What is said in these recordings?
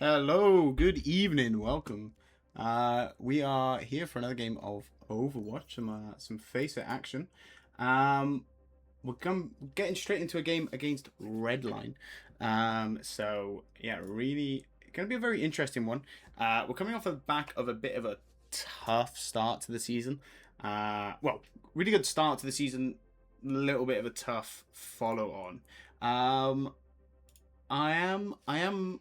Hello, good evening, welcome. We are here for another game of Overwatch, some Faceit action. We're getting straight into a game against Redline. So yeah, really gonna be a very interesting one. We're coming off the back of a bit of a tough start to the season. Well, really good start to the season, little bit of a tough follow on. I am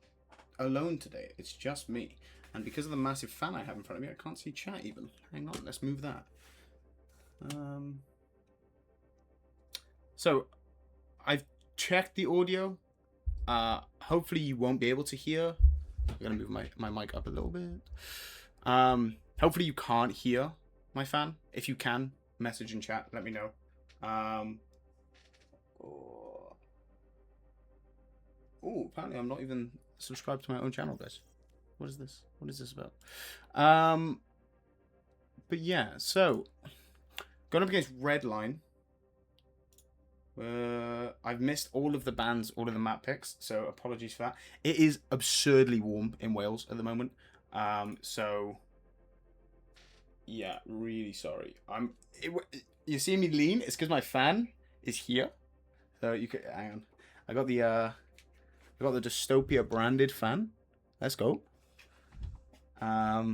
alone today. It's just me. And because of the massive fan I have in front of me, I can't see chat even. Hang on, let's move that. So, I've checked the audio. Hopefully you won't be able to hear. I'm going to move my mic up a little bit. Hopefully you can't hear my fan. If you can, message in chat. Let me know. Oh, apparently I'm not even subscribed to my own channel, guys. What is this? What is this about? But yeah, so going up against Redline. I've missed all of the bans, all of the map picks, so apologies for that. It is absurdly warm in Wales at the moment. So yeah, really sorry. You see me lean? It's because my fan is here. So you could hang on. I got the Dystopia branded fan. Let's go. But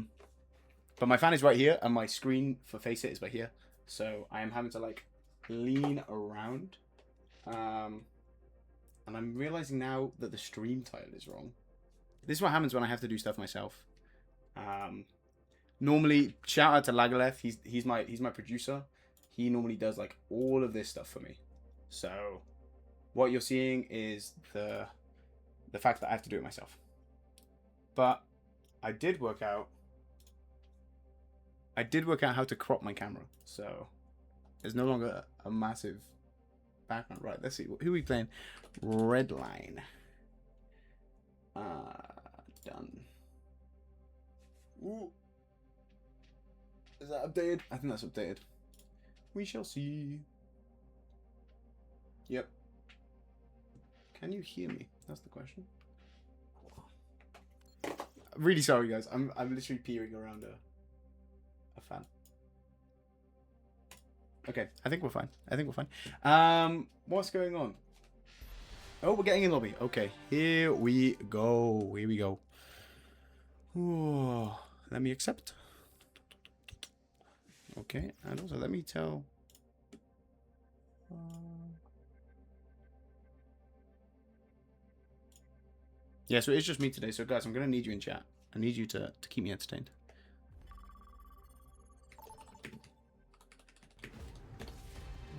my fan is right here, and my screen for Faceit is right here. So I am having to like lean around. And I'm realizing now that the stream title is wrong. This is what happens when I have to do stuff myself. Normally, shout out to Lagaleth. He's my producer. He normally does like all of this stuff for me. So what you're seeing is the fact that I have to do it myself. But I did work out how to crop my camera, so there's no longer a massive background. Right, let's see. Who are we playing? Redline. Done. Ooh. Is that updated? I think that's updated. We shall see. Yep. Can you hear me? That's the question. Really sorry, guys. I'm literally peering around a fan. Okay, I think we're fine. What's going on? Oh, we're getting in lobby. Okay, here we go. Ooh, let me accept. Okay, and also let me tell. Yeah, so it's just me today. So guys, I'm going to need you in chat. I need you to keep me entertained.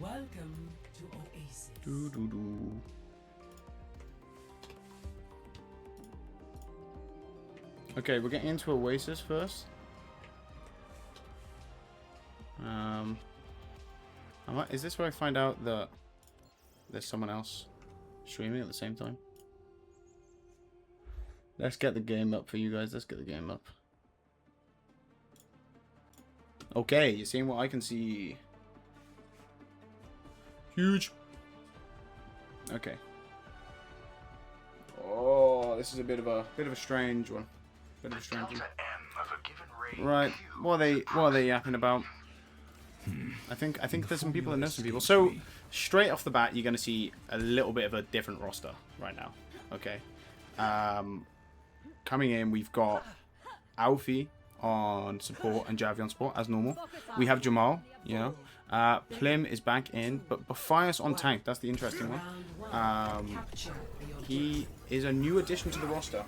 Welcome to Oasis. Okay, we're getting into Oasis first. Is this where I find out that there's someone else streaming at the same time? Let's get the game up for you guys. Let's get the game up. Okay, you're seeing what I can see. Huge. Okay. Oh, this is a bit of a strange one. Right. What are they yapping about? I think there's some people that know some people. So straight off the bat, you're gonna see a little bit of a different roster right now. Okay. Coming in, we've got Alfie on support and Javi on support as normal. We have Jamal, you know. Plim is back in, but Bafias on tank. That's the interesting one. He is a new addition to the roster.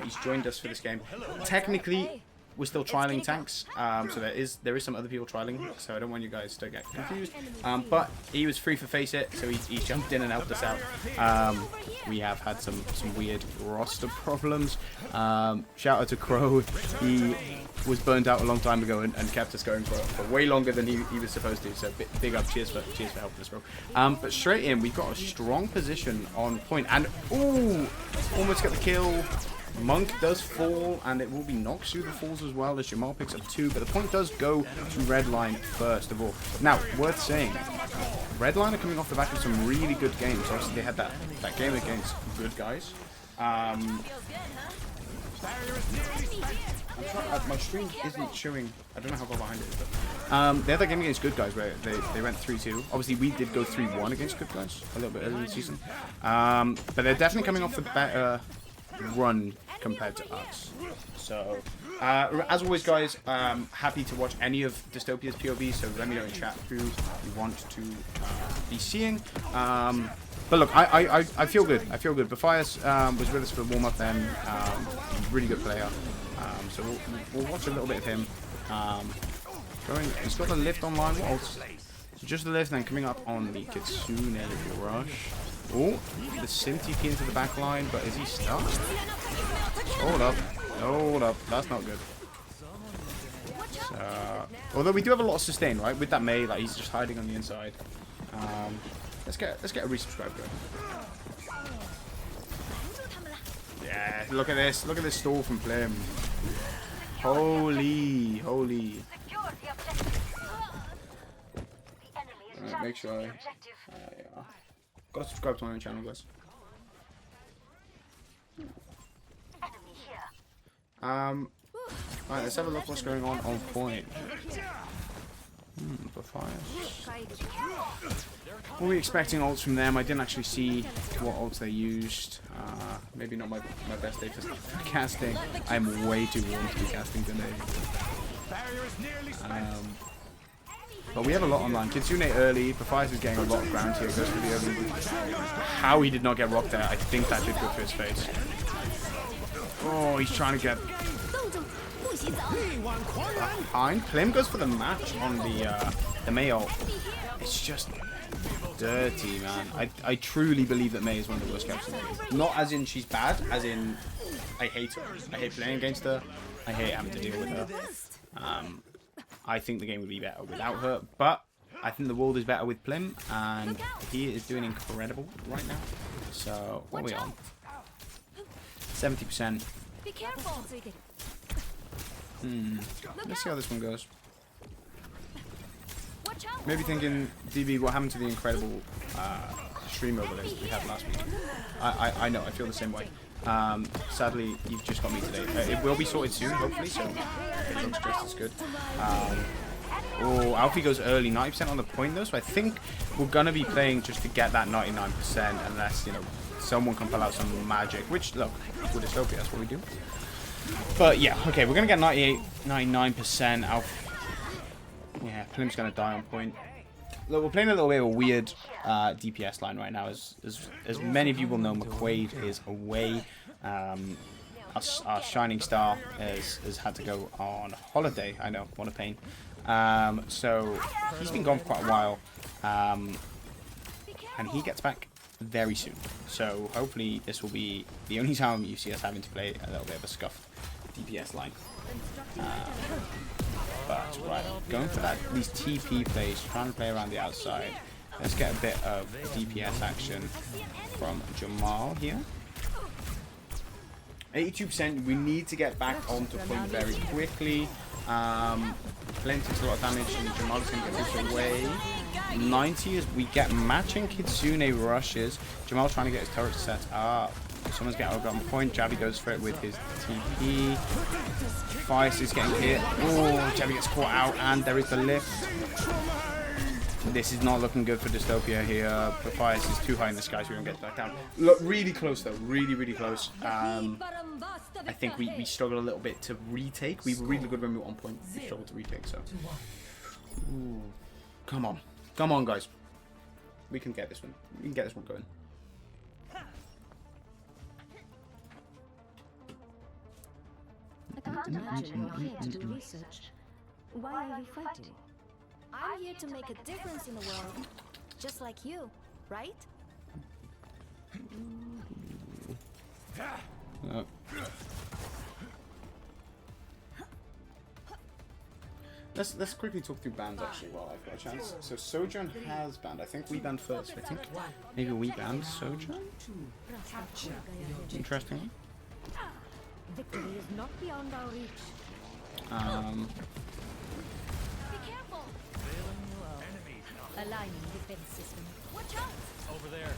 He's joined us for this game. Technically, we're still trialing tanks, so there is some other people trialing. So I don't want you guys to get confused. But he was free for Faceit, so he jumped in and helped us out. We have had some weird roster problems. Shout out to Crow. He was burned out a long time ago and kept us going for way longer than he was supposed to. So big up, cheers for helping us, bro. But straight in, we've got a strong position on point, and ooh, almost got the kill. Monk does fall, and it will be Noxu that falls as well as Jamal picks up 2, but the point does go to Redline first of all. Now, worth saying, Redline are coming off the back of some really good games. Obviously, they had that game against good guys. My screen isn't showing. I don't know how far behind it is. But, the other game against Good Guys where they went 3-2. Obviously, we did go 3-1 against Good Guys a little bit earlier in the season. But they're definitely coming off the better run compared to us. So, as always, guys, happy to watch any of Dystopia's POV. So let me know in chat who you want to be seeing. But look, I feel good. I feel good. Baphias was with us for the warm-up then. He's a really good player. So we'll watch a little bit of him. He's got the lift online. What else? So just the lift, and then coming up on the Kitsune Rush. Oh, the Sim TP into the back line, but is he stuck? Hold up. Hold up. That's not good. So, although we do have a lot of sustain, right? With that Mei, like he's just hiding on the inside. Let's get a resubscribe going. Yeah, look at this. Look at this stall from Plim. Holy. Right, make sure yeah. Gotta subscribe to my own channel, guys. Alright, let's have a look what's going on point. Baphias. Were we expecting ults from them? I didn't actually see what ults they used. Maybe not my best day for casting. I'm way too warm to be casting today. But we have a lot online. Kitsune early. Baphias is getting a lot of ground here. Goes for the early. How he did not get rocked there, I think that did go for his face. Oh, he's trying to get behind. Plim goes for the match on the Mei ult. It's just dirty, man. I truly believe that Mei is one of the worst characters in the game. Not as in she's bad, as in I hate her. I hate playing against her. I hate having to deal with her. I think the game would be better without her, but I think the world is better with Plim, and he is doing incredible right now. So, what are we on? 70%. Be careful. Let's see how this one goes. Maybe thinking, DB, what happened to the incredible stream overlays we had last week? I know, I feel the same way. Sadly, you've just got me today. It will be sorted soon, hopefully, so it looks just as good. Oh, Alfie goes early, 90% on the point though, so I think we're going to be playing just to get that 99% unless, you know, someone can pull out some magic, which, look, with Dystopia, that's what we do. But yeah, okay, we're going to get 98, 99% Alfie. Yeah, Plim's going to die on point. Look, we're playing a little bit of a weird DPS line right now. As many of you will know, McQuaid is away. Our shining star has had to go on holiday. I know, what a pain. So he's been gone for quite a while. And he gets back very soon. So hopefully this will be the only time you see us having to play a little bit of a scuffed DPS line. But right, going for these TP plays, trying to play around the outside. Let's get a bit of DPS action from Jamal here. 82%, we need to get back onto point very quickly. Plim takes a lot of damage and Jamal is going to get this away. 90 as we get matching Kitsune rushes. Jamal trying to get his turret set up. Someone's getting over on point. Javi goes for it with his TP. Faceit is getting hit. Oh, Javi gets caught out, and there is the lift. This is not looking good for Dystopia here. Baphias is too high in the sky, so we don't get back down. Look, really close though. Really, really close. I think we struggled a little bit to retake. We were really good when we were on point. We struggled to retake, so. Ooh. Come on. Come on, guys. We can get this one. We can get this one going. I can't imagine you're here to do research. Why are you fighting? I'm here to make a difference in the world, just like you, right? Let's quickly talk through bans actually while I've got a chance. So Sojourn has banned. I think we banned first. I think maybe we banned Sojourn. Interesting. Victory is not beyond our reach. Be careful. Aligning defense system. Watch out. Over there.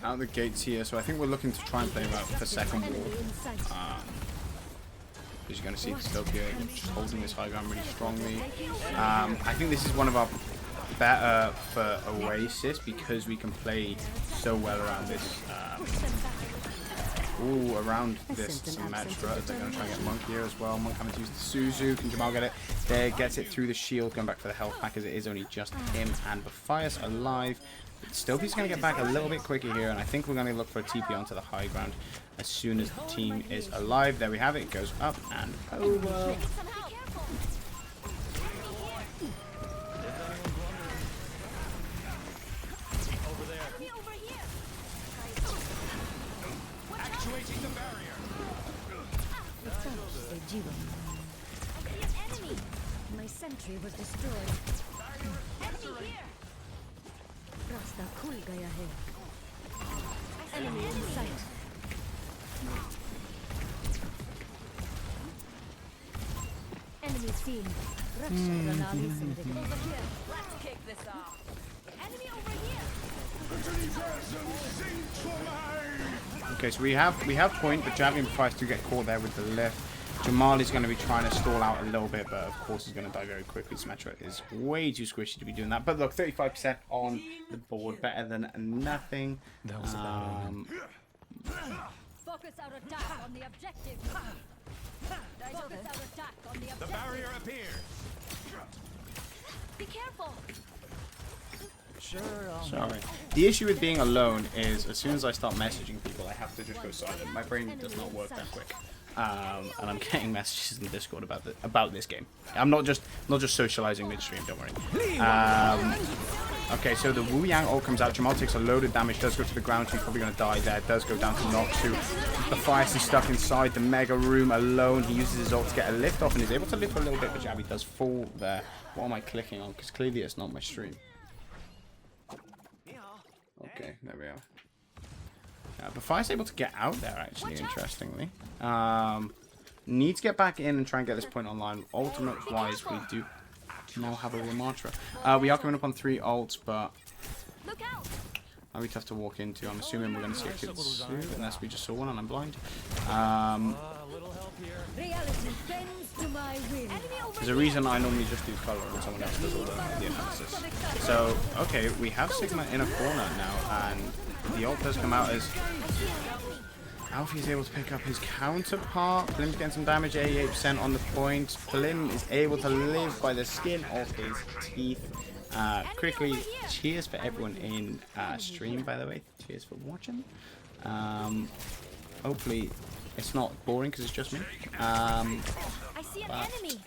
out the gates here. So I think we're looking to try and play for second wall. As you're going to see, Dystopia just holding this high ground really strongly. I think this is one of our better for Oasis because we can play so well around this. Around this Symmetra. They're going to try and get Monk here as well. Monk having to use the Suzu. Can Jamal get it? There, gets it through the shield. Going back for the health pack as it is only just him and Baphias alive. Stopia's going to get back a little bit quicker here, and I think we're going to look for a TP onto the high ground as soon as the team is alive. There we have it. It goes up and over. Actuating the barrier. My sentry was destroyed. Enemy here. Rasta kul gaya hai. Enemy in sight. Enemy seen. Redline over here. Let's kick this off. Enemy over here. Okay, so we have point, but Javi and Baphias do get caught there with the lift. Jamal is going to be trying to stall out a little bit, but of course he's going to die very quickly. Symmetra is way too squishy to be doing that. But look, 35% on the board, better than nothing. That was Focus our attack on the objective. Focus our attack on the objective. The barrier appears. Be careful. Sure. Sorry. The issue with being alone is as soon as I start messaging people, I have to just go silent. My brain does not work that quick. And I'm getting messages in Discord about this game. I'm not just socializing midstream. Don't worry. Okay, so the Wu Yang ult comes out. Jamal takes a load of damage. Does go to the ground. He's probably going to die there. Does go down to Noxu. The Faceit is stuck inside the mega room alone. He uses his ult to get a lift off and is able to lift for a little bit, but Javi does fall there. What am I clicking on? Because clearly it's not my stream. Okay, there we are. Baphias able to get out there, actually, interestingly. Need to get back in and try and get this point online. Ultimate-wise, we do now have a Ramatra. We are coming up on 3 ults, but might be tough to walk into. I'm assuming we're going to see a kid soon, unless we just saw one and I'm blind. There's a reason I normally just do color and someone else does all the analysis. So, okay, we have Sigma in a corner now, and the ult does come out as Alfie is able to pick up his counterpart. Plim's getting some damage, 88% on the point. Plim is able to live by the skin of his teeth. Quickly, cheers for everyone in stream, by the way. Cheers for watching. Hopefully, it's not boring because it's just me. I see an enemy.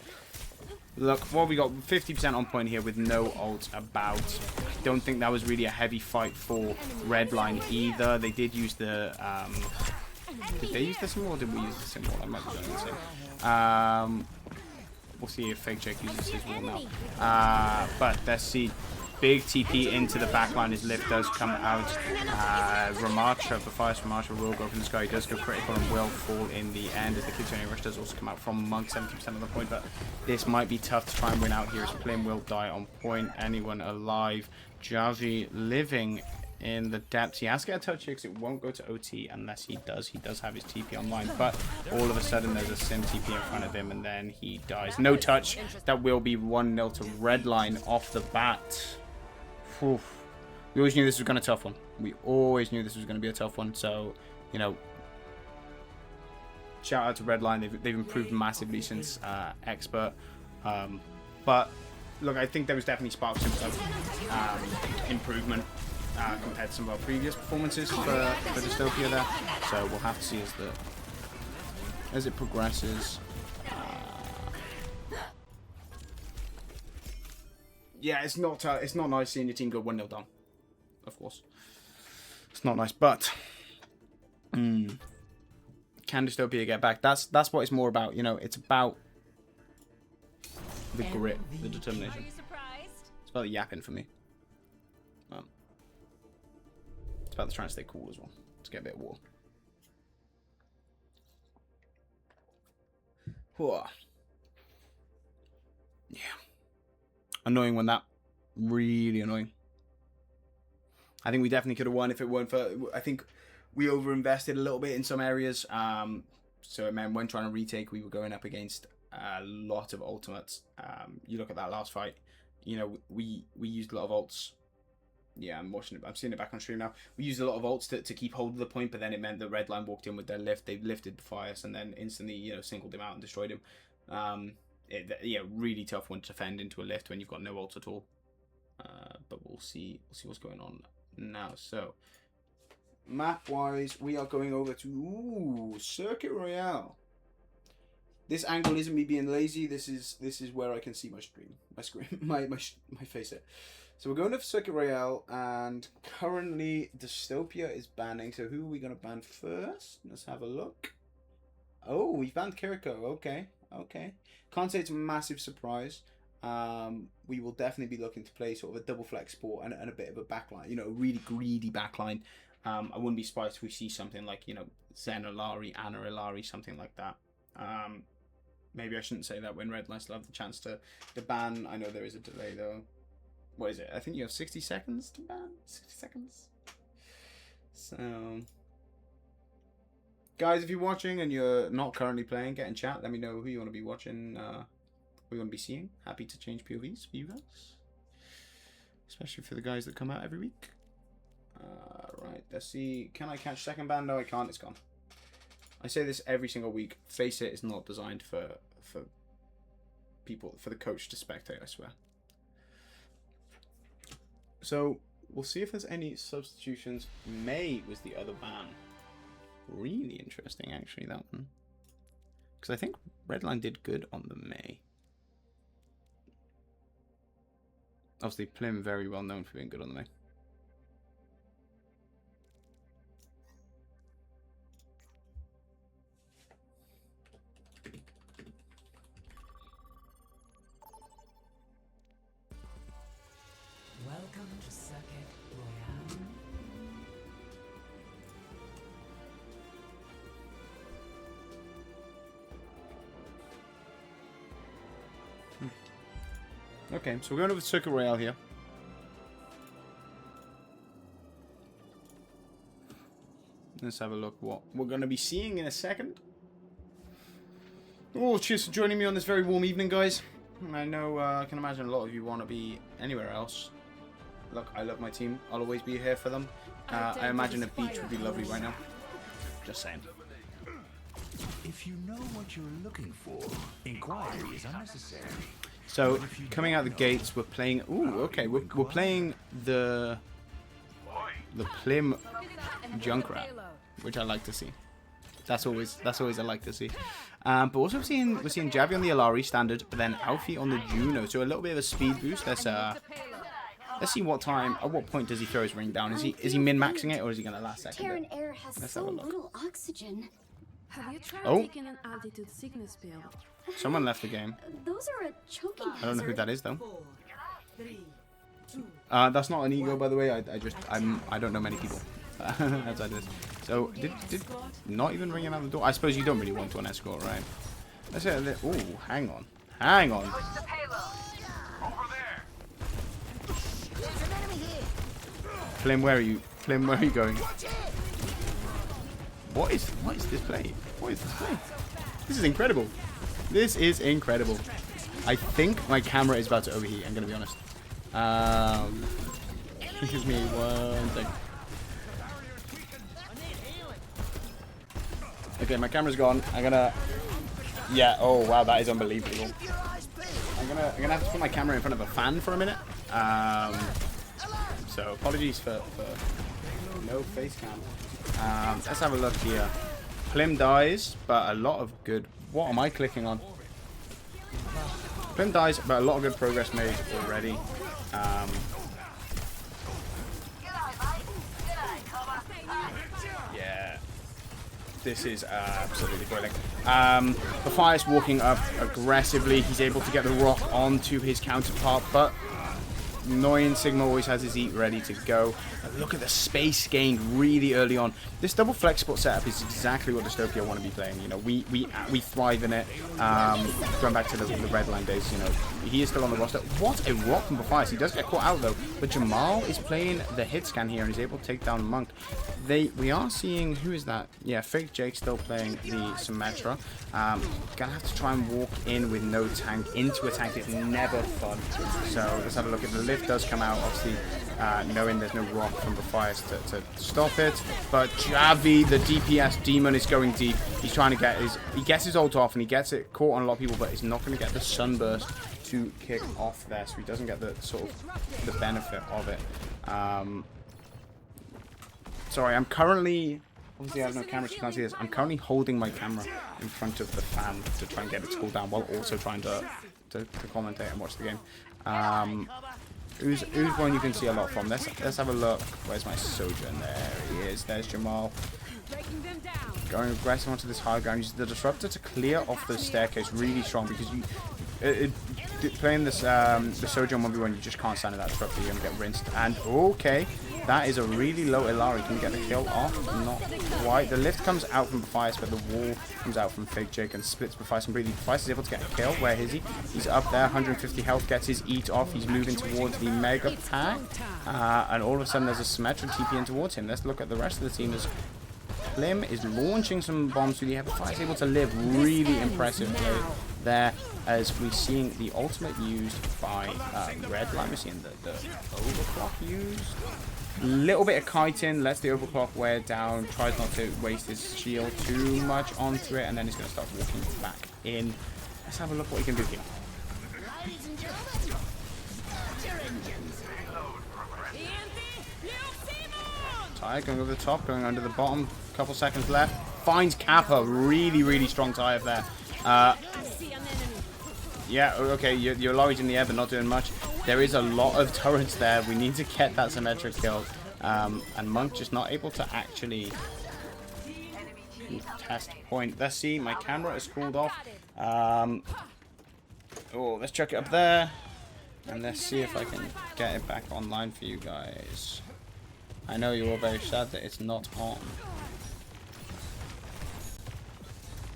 Look, what we got 50% on point here with no ults about. I don't think that was really a heavy fight for Redline either. They did use the did they use the symbol or did we use the symbol? I might be doing the same. We'll see if Fake Check uses his wall now. But let's see. Big TP into the backline. His lift does come out. Ramatra, Baphias Ramatra will go from the sky. He does go critical and will fall in the end as the Kitsune Rush does also come out from Monk, 70% of the point. But this might be tough to try and win out here as Plim will die on point. Anyone alive? Javi living in the depths. He has to get a touch here because it won't go to OT unless he does. He does have his TP online, but all of a sudden there's a Sim TP in front of him and then he dies. No touch. That will be 1-0 to Redline off the bat. Oof. We always knew this was going to be a tough one. We always knew this was going to be a tough one. So, you know, shout out to Redline. They've improved massively since Expert. But look, I think there was definitely sparks of improvement compared to some of our previous performances for Dystopia there. So we'll have to see as it progresses. Yeah, it's not nice seeing your team go 1-0 down. Of course, it's not nice, but can Dystopia get back? That's what it's more about. You know, it's about the grit, the determination. It's about the yapping for me. It's about trying to stay cool as well. Let's get a bit of water. Yeah. Annoying when that. Really annoying. I think we definitely could have won if it weren't for... I think we overinvested a little bit in some areas. So it meant when trying to retake, we were going up against a lot of ultimates. You look at that last fight. You know, we used a lot of ults. Yeah, I'm watching it. I'm seeing it back on stream now. We used a lot of ults to keep hold of the point, but then it meant that Redline walked in with their lift. They lifted Faceit and then instantly, you know, singled him out and destroyed him. Yeah, really tough one to defend into a lift when you've got no ults at all. But we'll see what's going on now. So, map-wise, we are going over to Circuit Royale. This angle isn't me being lazy. This is where I can see my screen, my face. So we're going to Circuit Royale, and currently Dystopia is banning. So who are we going to ban first? Let's have a look. Oh, we banned Kiriko. Okay. Can't say it's a massive surprise. We will definitely be looking to play sort of a double flex sport and a bit of a backline. You know, a really greedy backline. I wouldn't be surprised if we see something like, you know, Zen Ilari, Anna Ilari, something like that. Maybe I shouldn't say that when Redline still have the chance to ban. I know there is a delay though. What is it? I think you have 60 seconds to ban. 60 seconds. So, guys, if you're watching and you're not currently playing, get in chat. Let me know who you want to be watching, who you want to be seeing. Happy to change POVs for you guys. Especially for the guys that come out every week. Right, let's see. Can I catch second ban? No, I can't. It's gone. I say this every single week. Faceit is not designed for people, for the coach to spectate, I swear. So, we'll see if there's any substitutions. May was the other ban. Really interesting, actually, that one. Because I think Redline did good on the May. Obviously, Plim very well known for being good on the May. Welcome to Circuit Royale. Okay, so we're going over to Circuit Royale here. Let's have a look what we're going to be seeing in a second. Oh, cheers for joining me on this very warm evening, guys. I know, I can imagine a lot of you want to be anywhere else. Look, I love my team. I'll always be here for them. I imagine a beach would be lovely right now. Just saying. If you know what you're looking for, inquiry is unnecessary. So, coming out the gates, we're playing... Ooh, okay, we're playing the Plim Junkrat, which I like to see. That's always I like to see. But also we're seeing Javi on the Ilari standard, but then Alfie on the Juno. So a little bit of a speed boost. Let's see what point does he throw his ring down? Is he min-maxing it, or is he gonna last second? Terran air has so little oxygen. Have you tried Oh. taking an altitude sickness pill? Someone left the game. Those are a choking I don't know who that is though. 4, 3, 2. That's not an ego, by the way. I don't know many people outside this. So did not even ringing out the door. I suppose you don't really want to an escort, right? Let's say that. Oh, hang on. Plim, where are you? Plim, where are you going? What is this play? What is this play? This is incredible. This is incredible. I think my camera is about to overheat. I'm gonna be honest. Excuse me one second. Okay, my camera's gone. I'm gonna... Yeah, oh wow, that is unbelievable. I'm gonna have to put my camera in front of a fan for a minute. So apologies for no face cam. Let's have a look here. Plim dies, but a lot of good... What am I clicking on? Plim dies, but a lot of good progress made already. Yeah. This is absolutely boiling. Faceit walking up aggressively. He's able to get the rock onto his counterpart, but Noyan Sigma always has his eat ready to go. But look at the space gained really early on. This double flex spot setup is exactly what Dystopia want to be playing. You know, we thrive in it. Going back to the Redline days, you know, he is still on the roster. What a rock from Faceit. He does get caught out though, but Jamal is playing the hit scan here and he's able to take down Monk. We are seeing, who is that? Yeah, Fake Jake still playing the Symmetra. Gonna have to try and walk in with no tank into a tank is never fun. So let's have a look. If the lift does come out, obviously knowing there's no rock from Faceit to stop it. But Javi, the DPS demon, is going deep. He's trying to get he gets his ult off and he gets it caught on a lot of people, but he's not going to get the sunburst to kick off there, so he doesn't get the sort of the benefit of it. Sorry, I'm currently, obviously I have no camera, so you can't see this. I'm currently holding my camera in front of the fan to try and get it to cool down while also trying to commentate and watch the game. Who's one you can see a lot from? Let's have a look. Where's my Sojourn? There he is. There's Jamal. Going aggressive onto this high ground. Uses the disruptor to clear off the staircase really strong because playing this the Sojourn 1v1, you just can't stand in that disruptor. You're gonna get rinsed. And okay, that is a really low Illari. Can you get the kill off? Not quite. The lift comes out from Faceit, but the wall comes out from Fake Jake and splits Faceit completely. Faceit is able to get a kill. Where is he? He's up there, 150 health, gets his eat off. He's moving towards the Mega Pack. And all of a sudden there's a Symmetra TP in towards him. Let's look at the rest of the team. Plim is launching some bombs through the air, but Faceit is able to live. Really impressive play there, as we're seeing the ultimate used by Redline. We're seeing the overclock used. Little bit of kiting, lets the overclock wear down, tries not to waste his shield too much onto it, and then he's going to start walking back in. Let's have a look what he can do here. Tire going over the top, going under the bottom. Couple seconds left. Finds Kappa. Really, really strong tire there. Yeah, okay, your Lori's in the air, but not doing much. There is a lot of turrets there. We need to get that Symmetra killed. And Monk just not able to actually test point. Let's see, my camera is cooled off. Oh, let's check it up there. And let's see if I can get it back online for you guys. I know you're all very sad that it's not on.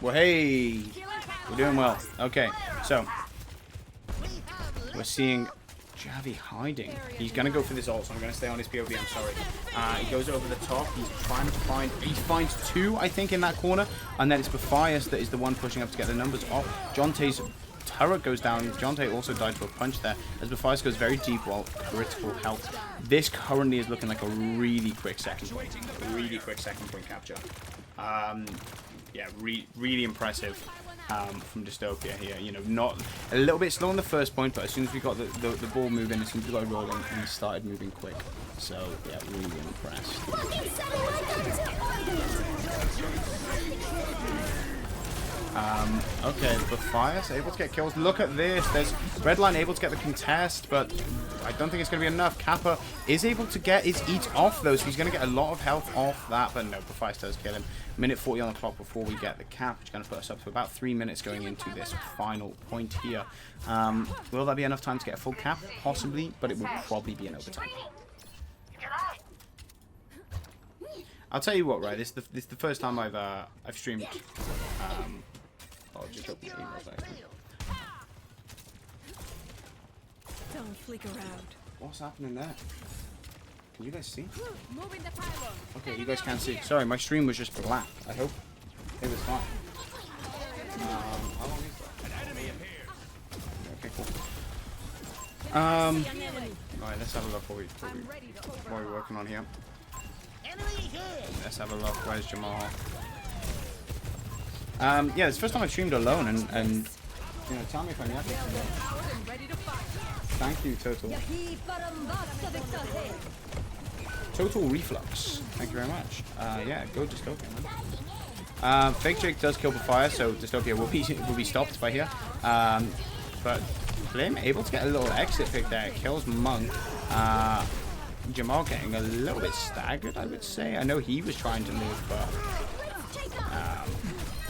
Well, hey! We're doing well. Okay, so we're seeing Javi hiding. He's going to go for this ult, so I'm going to stay on his POV, I'm sorry. He goes over the top. He's trying to find... He finds two, I think, in that corner. And then it's Faceit that is the one pushing up to get the numbers off. Jonte's turret goes down. Jonte also died to a punch there, as Faceit goes very deep while critical health. This currently is looking like a really quick second point. A really quick second point capture. Yeah, really impressive from Dystopia here. You know, not a little bit slow on the first point, but as soon as we got the ball moving, as soon as we got it rolling, we started moving quick. So yeah, really impressed. Okay, Faceit able to get kills. Look at this. There's Redline able to get the contest, but I don't think it's going to be enough. Kappa is able to get his eat off, though, so he's going to get a lot of health off that, but no, Faceit does kill him. Minute 40 on the clock before we get the cap, which is going to put us up to about 3 minutes going into this final point here. Will that be enough time to get a full cap? Possibly, but it will probably be an overtime. I'll tell you what, right? This is the first time I've streamed. I'll just open the emails actually. Don't flick around. What's happening there? Can you guys see? Okay, you guys can't see. Sorry, my stream was just black. I hope it was fine. How long is that? An enemy appeared. Okay, cool. Alright, let's have a look what we're working on here. Let's have a look. Where's Jamal? Yeah, it's the first time I've streamed alone, and you know, tell me if I'm yapping. Thank you, Total. Total Reflux. Thank you very much. Yeah, go Dystopia, man. Fake Jake does kill Faceit, so Dystopia will be stopped by here. But Flame able to get a little exit pick there. Kills Monk. Jamal getting a little bit staggered, I would say. I know he was trying to move, but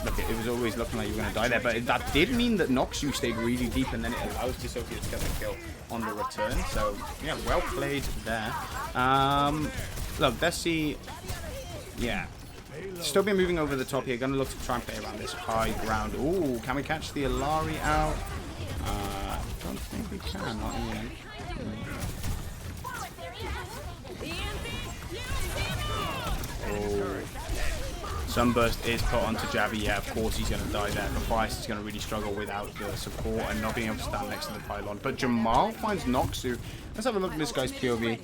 look, it was always looking like you were going to die there. But that did mean that Noxu stayed really deep, and then it allows Dystopia to get the kill on the return. So, yeah, well played there. Look, let's see. Yeah. Dystopia moving over the top here. Going to look to try and play around this high ground. Ooh, can we catch the Illari out? Don't think we can, not Ian. Oh. Sunburst is put onto Javi. Yeah, of course he's going to die there. But Faceit is going to really struggle without the support and not being able to stand next to the pylon. But Jamal finds Noxu. Let's have a look at this guy's POV.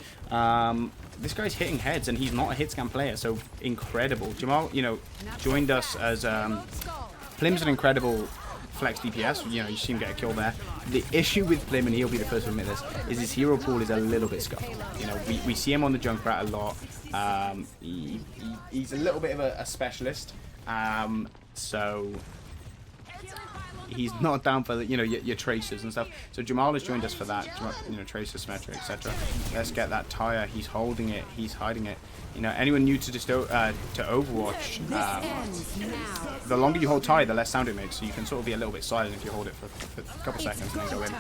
This guy's hitting heads, and he's not a hit scan player, so incredible. Jamal, you know, joined us as Plim's an incredible flex DPS. You know, you see him get a kill there. The issue with Plim, and he'll be the first to admit this, is his hero pool is a little bit scuffed. You know, we see him on the Junkrat a lot. He's a little bit of a specialist, so he's not down for the, you know, your tracers and stuff. So Jamal has joined us for that, you know, tracer, symmetry, etc. Let's get that tire. He's holding it. He's hiding it. You know, anyone new to Overwatch, the longer you hold tire, the less sound it makes. So you can sort of be a little bit silent if you hold it for a couple seconds and then go in.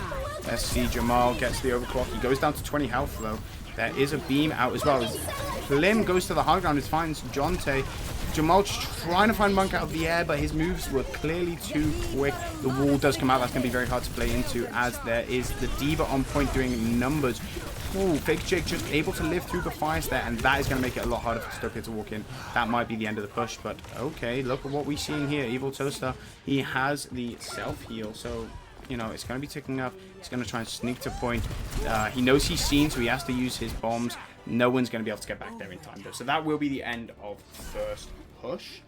Let's see, Jamal gets the overclock. He goes down to 20 health though. There is a beam out as well. Plim goes to the high ground and finds Jonte. Jamal trying to find Monk out of the air, but his moves were clearly too quick. The wall does come out. That's going to be very hard to play into, as there is the Diva on point doing numbers. Ooh, Fake Jake just able to live through the fires there, and that is going to make it a lot harder for Dystopia to walk in. That might be the end of the push, but okay, look at what we're seeing here. Evil Toaster, he has the self-heal, so, you know, it's going to be ticking up. He's going to try and sneak to point. He knows he's seen, so he has to use his bombs. No one's going to be able to get back there in time, though. So that will be the end of first push.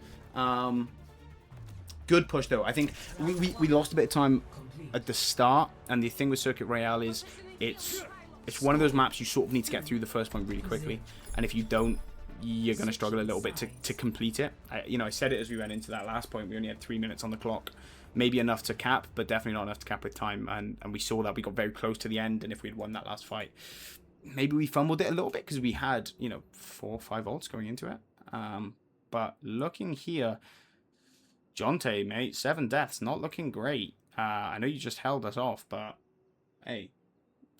Good push, though. I think we lost a bit of time at the start, and the thing with Circuit Royale is it's one of those maps you sort of need to get through the first point really quickly, and if you don't, you're going to struggle a little bit to complete it. You know, I said it as we went into that last point. We only had 3 minutes on the clock. Maybe enough to cap, but definitely not enough to cap with time. And we saw that we got very close to the end, and if we had won that last fight, maybe we fumbled it a little bit because we had, you know, 4 or 5 ults going into it. But looking here, Jonte, mate, 7 deaths, not looking great. I know you just held us off, but hey,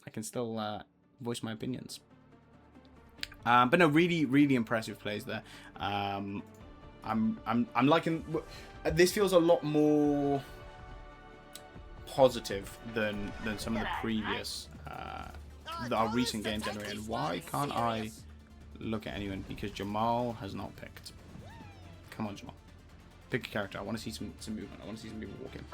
I can still voice my opinions. But no, really, really impressive plays there. I'm liking. This feels a lot more positive than some of the previous, our recent games anyway. And why can't I look at anyone? Because Jamal has not picked. Come on, Jamal. Pick a character. I want to see some movement. I want to see some people walking.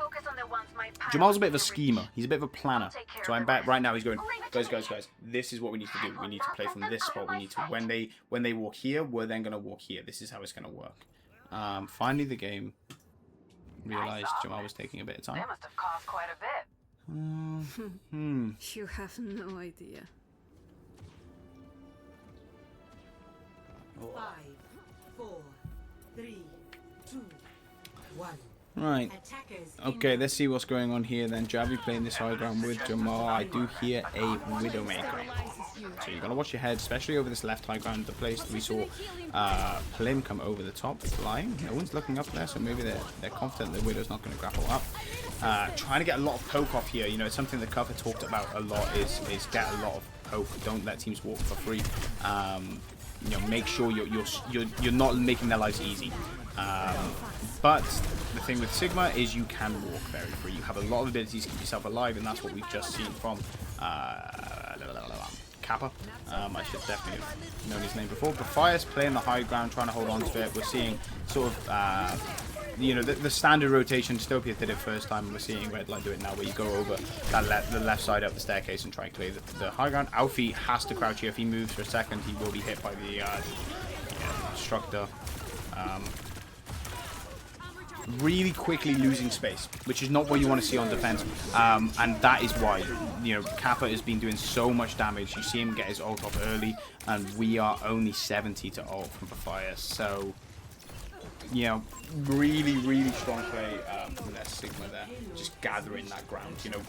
Jamal's a bit of a schemer. He's a bit of a planner. So I'm back right now. He's going, guys. This is what we need to do. We need to play from this spot. We need to when they walk here, we're then gonna walk here. This is how it's gonna work. Finally, the game realized Jamal was taking a bit of time. They must have cost quite a bit. You have no idea. 5, 4, 3, 2, 1. Right. Okay, let's see what's going on here then. Javi playing this high ground with Jamal. I do hear a Widowmaker. So you gotta watch your head, especially over this left high ground, the place that we saw Plim come over the top flying. No one's looking up there, so maybe they're confident the Widow's not gonna grapple up. Trying to get a lot of poke off here. You know, it's something that Cover talked about a lot is get a lot of poke. Don't let teams walk for free. You know, make sure you're not making their lives easy. But the thing with Sigma is you can walk very free. You have a lot of abilities to keep yourself alive, and that's what we've just seen from Kappa. I should definitely have known his name before. But Fire's playing the high ground, trying to hold on to it. We're seeing sort of, you know, the standard rotation. Dystopia did it first time, and we're seeing Redline do it now, where you go over the left side up the staircase and try and clear the high ground. Alfie has to crouch here. If he moves for a second, he will be hit by the Structor. Really quickly losing space, which is not what you want to see on defense, and that is why, you know, Kappa has been doing so much damage. You see him get his ult off early, and we are only 70 to ult from Fire. So, you know, really, really strong play from their Sigma there, just gathering that ground. You know,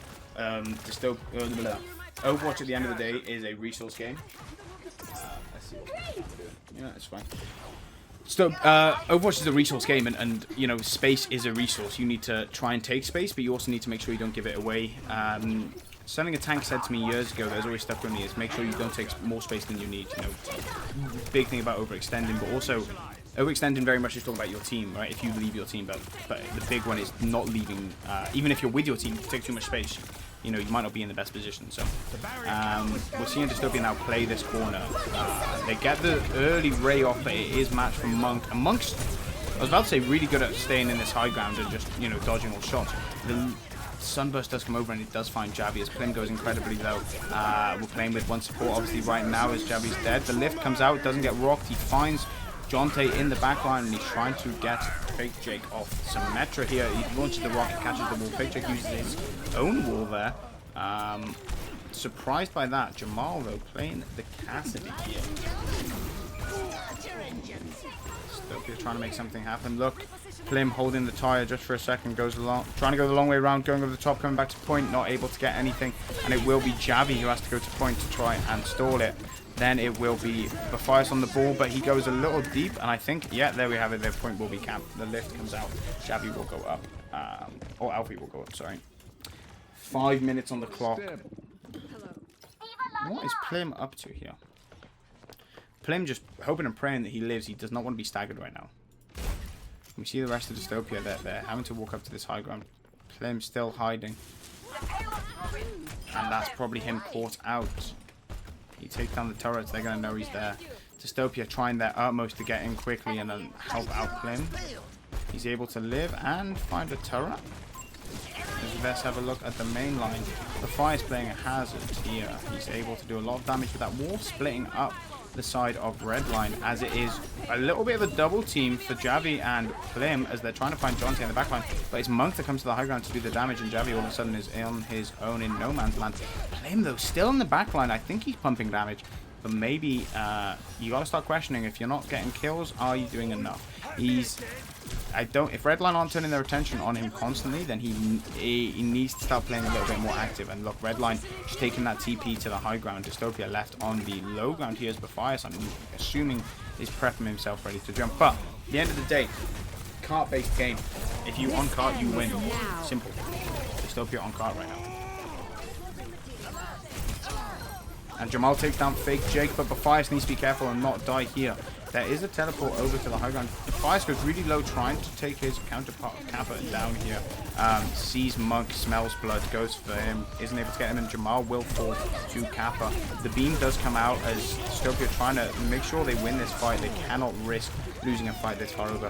Overwatch at the end of the day is a resource game. Let's see what we can do. Yeah, it's fine. So, Overwatch is a resource game, and you know, space is a resource. You need to try and take space, but you also need to make sure you don't give it away. Something a tank said to me years ago that's always stuck with me is make sure you don't take more space than you need. You know, big thing about overextending, but also overextending very much is talking about your team, right? If you leave your team, but the big one is not leaving. Even if you're with your team, if you take too much space, you know, you might not be in the best position. So we're seeing Dystopia now play this corner. They get the early ray off, but it is matched from Monk. And Monk's, I was about to say, really good at staying in this high ground and just, you know, dodging all shots. The Sunburst does come over and it does find Javi as Plim goes incredibly low. We're playing with one support obviously right now as Javi's dead. The lift comes out, doesn't get rocked. He finds Jonte in the backline and he's trying to get Fake Jake off Symmetra here. He launches the rocket, catches the wall. Fake Jake uses his own wall there. Surprised by that. Jamal though playing the Cassidy here. Dystopia trying to make something happen. Look, Plim holding the tire just for a second, goes along, trying to go the long way around, going over the top, coming back to point, not able to get anything, and it will be Javi who has to go to point to try and stall it. Then it will be Faceit on the ball, but he goes a little deep, and I think, yeah, there we have it. Their point will be camped. The lift comes out. Javi will go up, or Alfie will go up. Sorry. 5 minutes on the clock. What is Plim up to here? Plim just hoping and praying that he lives. He does not want to be staggered right now. We see the rest of Dystopia. They're having to walk up to this high ground. Plim still hiding. And that's probably him caught out. He takes down the turrets. They're going to know he's there. Dystopia trying their utmost to get in quickly and then help out Plim. He's able to live and find a turret. Let's have a look at the main line. The Fire's playing a hazard here. He's able to do a lot of damage with that wall, splitting up the side of Redline, as it is a little bit of a double team for Javi and Plim as they're trying to find Jonte in the backline. But it's Monk that comes to the high ground to do the damage, and Javi all of a sudden is on his own in no man's land. Plim though still in the backline. I think he's pumping damage, but maybe you got to start questioning if you're not getting kills. Are you doing enough? If Redline aren't turning their attention on him constantly, then he needs to start playing a little bit more active. And look, Redline just taking that TP to the high ground. Dystopia left on the low ground here as Faceit. I'm assuming he's prepping himself ready to jump. But at the end of the day, cart-based game. If you on cart, you win. Simple. Dystopia on cart right now. And Jamal takes down Fake Jake, but Faceit needs to be careful and not die here. There is a teleport over to the high ground. Faceit goes really low, trying to take his counterpart Kappa down here. Sees Monk, smells blood, goes for him, isn't able to get him, and Jamal will fall to Kappa. The beam does come out as Dystopia trying to make sure they win this fight. They cannot risk losing a fight this far over.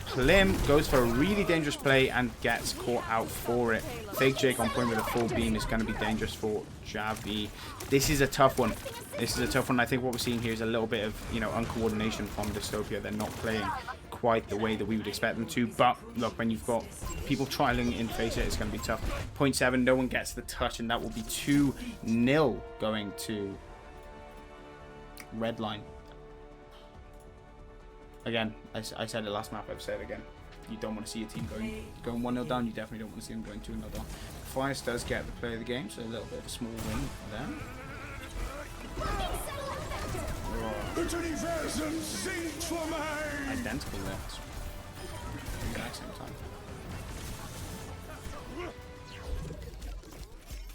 Plim goes for a really dangerous play and gets caught out for it. Fake Jake on point with a full beam is going to be dangerous for Javi. This is a tough one. This is a tough one. I think what we're seeing here is a little bit of, you know, uncoordination from Dystopia. They're not playing quite the way that we would expect them to. But look, when you've got people trialing in Faceit, it's going to be tough. 0.7, no one gets the touch, and that will be 2-0 going to Redline. Again, I said it last map, I've said it again. You don't want to see a team going 1-0 down. You definitely don't want to see them going 2-0 down. Faceit does get the play of the game, so a little bit of a small win there. Identical there. Exact same time.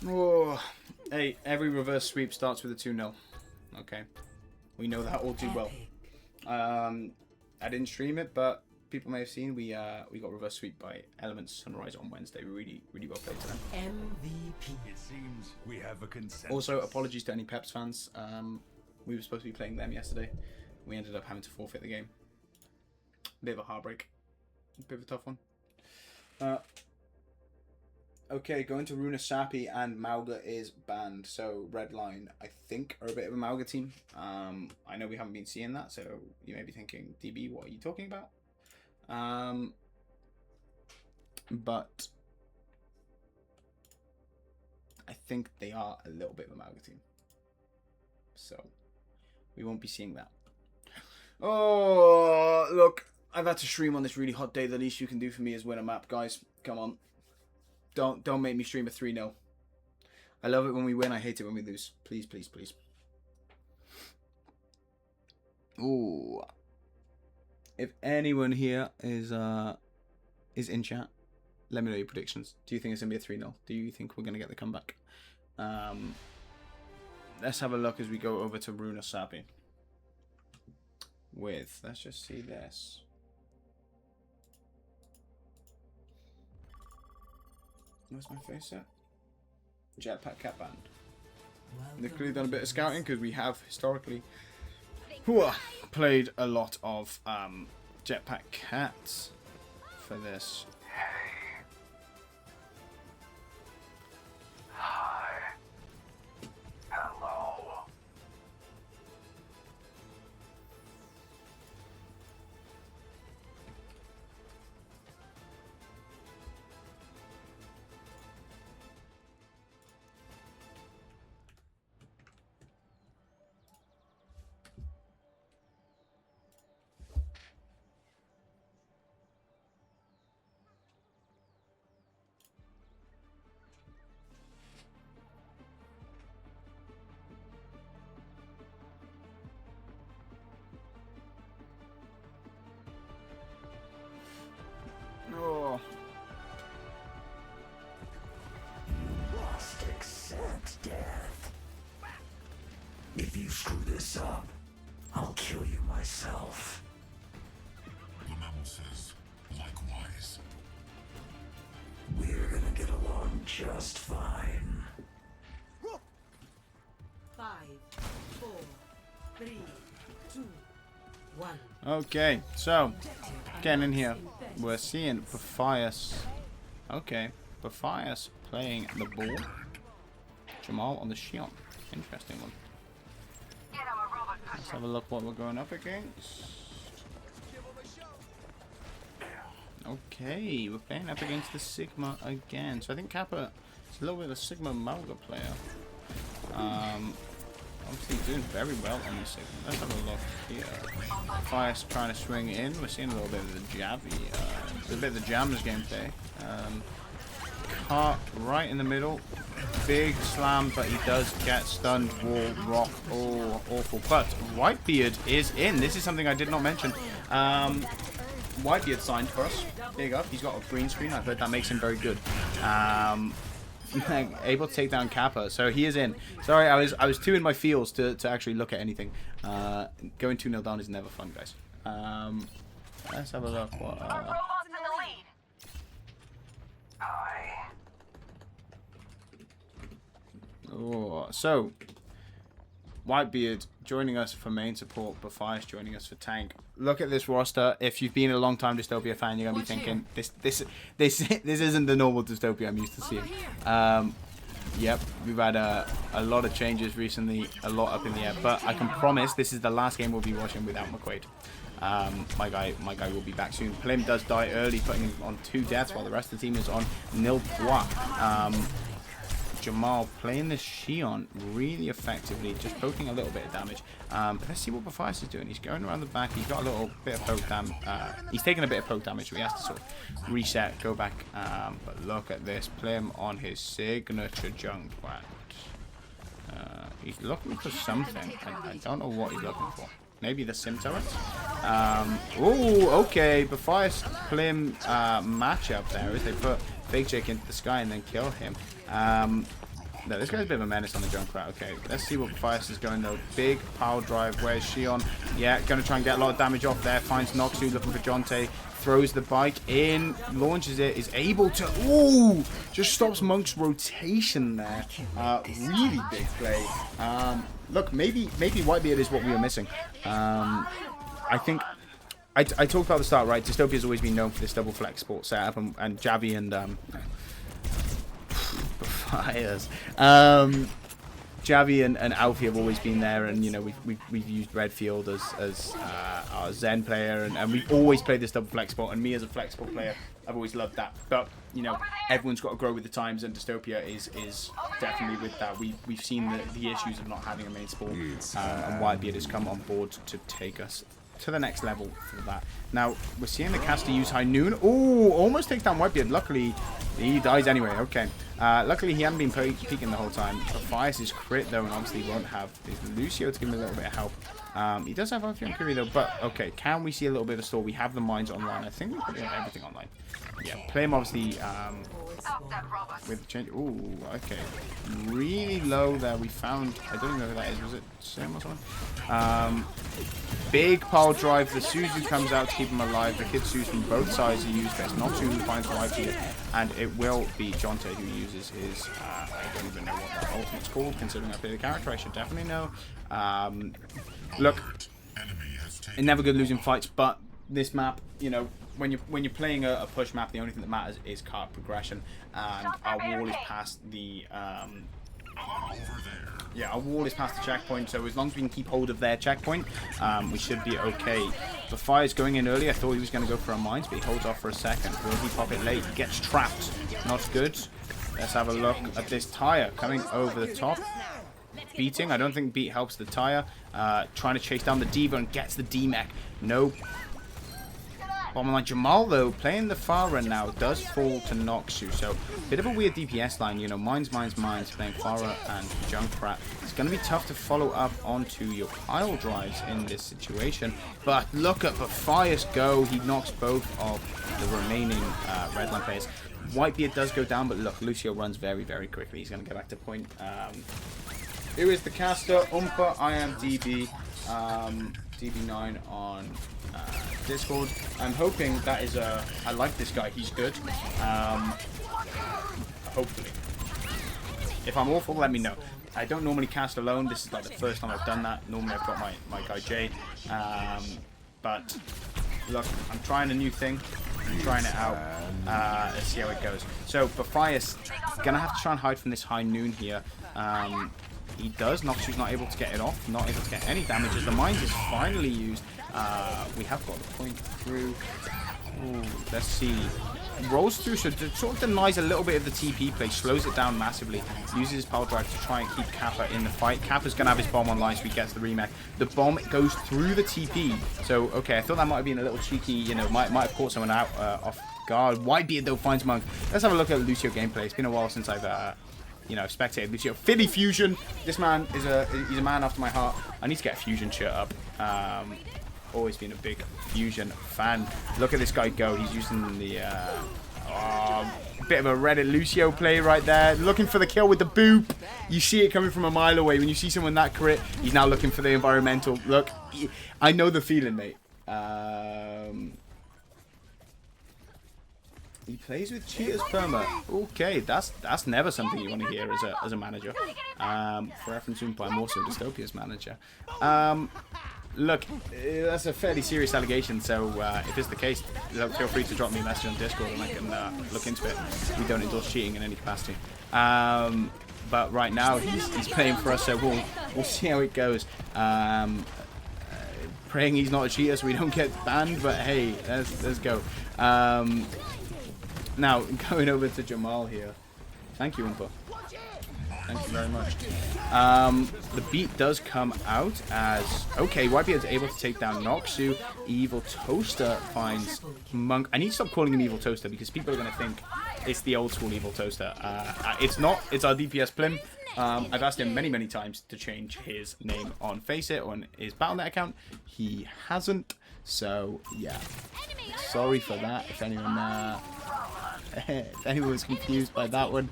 Oh, hey, every reverse sweep starts with a 2-0. Okay, we know that all too well. I didn't stream it, but people may have seen we got reverse sweep by Elements Sunrise on Wednesday. Really well played to them. MVP. It seems we have a consensus. Also, apologies to any Peps fans. We were supposed to be playing them yesterday. We ended up having to forfeit the game. Bit of a heartbreak. Bit of a tough one. Okay, going to Runa Sapi and Mauga is banned. So Redline, I think, are a bit of a Mauga team. I know we haven't been seeing that, so you may be thinking, DB, what are you talking about? But I think they are a little bit of a Mauga team. So we won't be seeing that. Oh, look, I've had to stream on this really hot day. The least you can do for me is win a map, guys. Come on. Don't make me stream a 3-0. I love it when we win. I hate it when we lose. Please, please, please. Ooh. If anyone here is in chat, let me know your predictions. Do you think it's going to be a 3-0? Do you think we're going to get the comeback? Let's have a look as we go over to Runa Sapi. Let's just see this. Where's my face at? Jetpack Cat Band. Literally done a bit of scouting because we have historically played a lot of Jetpack Cats for this. Hi. Hello. Oh. Must accept death. If you screw this up, I'll kill you myself. The memo says, likewise. We're gonna get along just fine. 5, 4, 3, 2, 1. Okay, so getting in here, we're seeing Faceit. Okay, Faceit playing the ball. Jamal on the Shion. Interesting one. Let's have a look what we're going up against. Okay, we're playing up against the Sigma again. So I think Kappa is a little bit of a Sigma Malga player. Obviously doing very well on the Sigma. Let's have a look here. Faceit trying to swing in. We're seeing a little bit of the Javi. A bit of the Jammers gameplay. Cart right in the middle. Big slam, but he does get stunned. Wall, rock. Oh, awful. But Whitebeard is in. This is something I did not mention. Whitebeard signed for us. Big up. He's got a green screen. I've heard that makes him very good. Able to take down Kappa, so he is in. Sorry, I was too in my feels to actually look at anything. Going 2-0 down is never fun, guys. Let's have a look. What, Robots in the lead. Hi. oh, so Whitebeard joining us for main support, Faceit joining us for tank. Look at this roster. If you've been a long time Dystopia fan, you're gonna be thinking this isn't the normal Dystopia I'm used to seeing. Yep, we've had a lot of changes recently, a lot up in the air, but I can promise this is the last game we'll be watching without McQuaid. My guy will be back soon. Plim does die early, putting him on 2 deaths while the rest of the team is on nil points. Jamal playing the Shion really effectively, just poking a little bit of damage. But let's see what Faceit is doing. He's going around the back. He's got a little bit of poke damage. He's taking a bit of poke damage, so he has to sort of reset, go back. But look at this. Play him on his signature junk brand. He's looking for something. I don't know what he's looking for. Maybe the sim turret? Oh, okay. Faceit Plim matchup there is they put Big Jake into the sky and then kill him. No, this guy's a bit of a menace on the Junkrat. Okay, let's see what Faceit is going though. Big power drive. Where's Shion? Yeah, going to try and get a lot of damage off there. Finds Noxu looking for Jonte. Throws the bike in. Launches it. Is able to... Ooh! Just stops Monk's rotation there. Really big play. Look, maybe Whitebeard is what we were missing. I think... I talked about the start, right? Dystopia's always been known for this double flex sport setup, and Javi and fires. Javi and Alfie have always been there, and you know we've used Redfield as our Zen player, and we've always played this double flex sport. And me as a flexible player, I've always loved that. But you know, everyone's got to grow with the times, and Dystopia is definitely with that. We've seen the issues of not having a main sport, and Whitebeard has come on board to take us to the next level for that. Now we're seeing the caster use High Noon. Oh, almost takes down Whitebeard. Luckily he dies anyway. Okay, luckily he hadn't been peeking the whole time. Faceit is crit though, and obviously won't have Lucio to give him a little bit of help. He does have Alfie on Curie though, but okay, can we see a little bit of store? We have the mines online. I think we put everything online. yeah, play him obviously with change. Ooh, okay. Really low there. We found, I don't know who that is. Was it Sim or something? Big pile drive. The Suzu comes out to keep him alive. The Kitsus from both sides are used. There's not who finds life here. And it will be Jonte who uses his, I don't even know what that ultimate's called, considering I play the character. I should definitely know. Look, it's never good losing fights, but this map, you know, when you're playing a push map, the only thing that matters is card progression, and our wall is past the our wall is past the checkpoint. So as long as we can keep hold of their checkpoint, we should be okay. The fire's going in early. I thought he was going to go for a mines, but he holds off for a second. Will he pop it late? He gets trapped. Not good. Let's have a look at this tire coming over the top. Beating. I don't think beat helps the tire. Trying to chase down the Diva and gets the D-Mech. Nope. Bottom line, Jamal, though, playing the far run now, does fall to Noxu. So, bit of a weird DPS line, you know, mines, playing Farah and Junkrat. It's going to be tough to follow up onto your pile drives in this situation. But look at Matthias go. He knocks both of the remaining Redline players. Whitebeard does go down, but look, Lucio runs very, very quickly. He's going to get back to point. Who is the caster? Umpa, I am DB. DB9 on Discord. I'm hoping that is a... I like this guy. He's good. Hopefully. If I'm awful, let me know. I don't normally cast alone. This is like the first time I've done that. Normally I've got my guy Jay. But look, I'm trying a new thing. I'm trying it out. Let's see how it goes. So, Matthias gonna have to try and hide from this high noon here. He does. Noxu's not able to get it off. Not able to get any damage as the mines is finally used. We have got the point through. Ooh, let's see. Rolls through, so it sort of denies a little bit of the TP play. Slows it down massively. Uses his power drive to try and keep Kappa in the fight. Kappa's going to have his bomb online, so he gets the remake. The bomb goes through the TP. So, okay, I thought that might have been a little cheeky, you know, might have caught someone out off guard. Whitebeard, though, finds Monk. Let's have a look at Lucio gameplay. It's been a while since I've... you know, spectated Lucio. Philly Fusion. This man is he's a man after my heart. I need to get a Fusion shirt up. Always been a big Fusion fan. Look at this guy go. He's using the bit of a Reddit Lucio play right there. Looking for the kill with the boop. You see it coming from a mile away. When you see someone that crit, he's now looking for the environmental. Look, I know the feeling, mate. He plays with cheaters perma. Okay, that's never something you want to hear as a manager. For reference, I'm also Dystopia's manager. Look, that's a fairly serious allegation. So if it's the case, feel free to drop me a message on Discord and I can look into it. We don't endorse cheating in any capacity. But right now he's playing for us, so we'll see how it goes. Praying he's not a cheater so we don't get banned. But hey, let's go. Now, going over to Jamal here. Thank you, Umpa. Thank you very much. The beat does come out as... Okay, Whitebeard's able to take down Noxu. Evil Toaster finds Monk. I need to stop calling him Evil Toaster because people are going to think it's the old school Evil Toaster. It's not. It's our DPS Plim. I've asked him many, many times to change his name on Faceit or on his Battle.net account. He hasn't. So, yeah. Sorry for that if anyone... if anyone was confused by that one.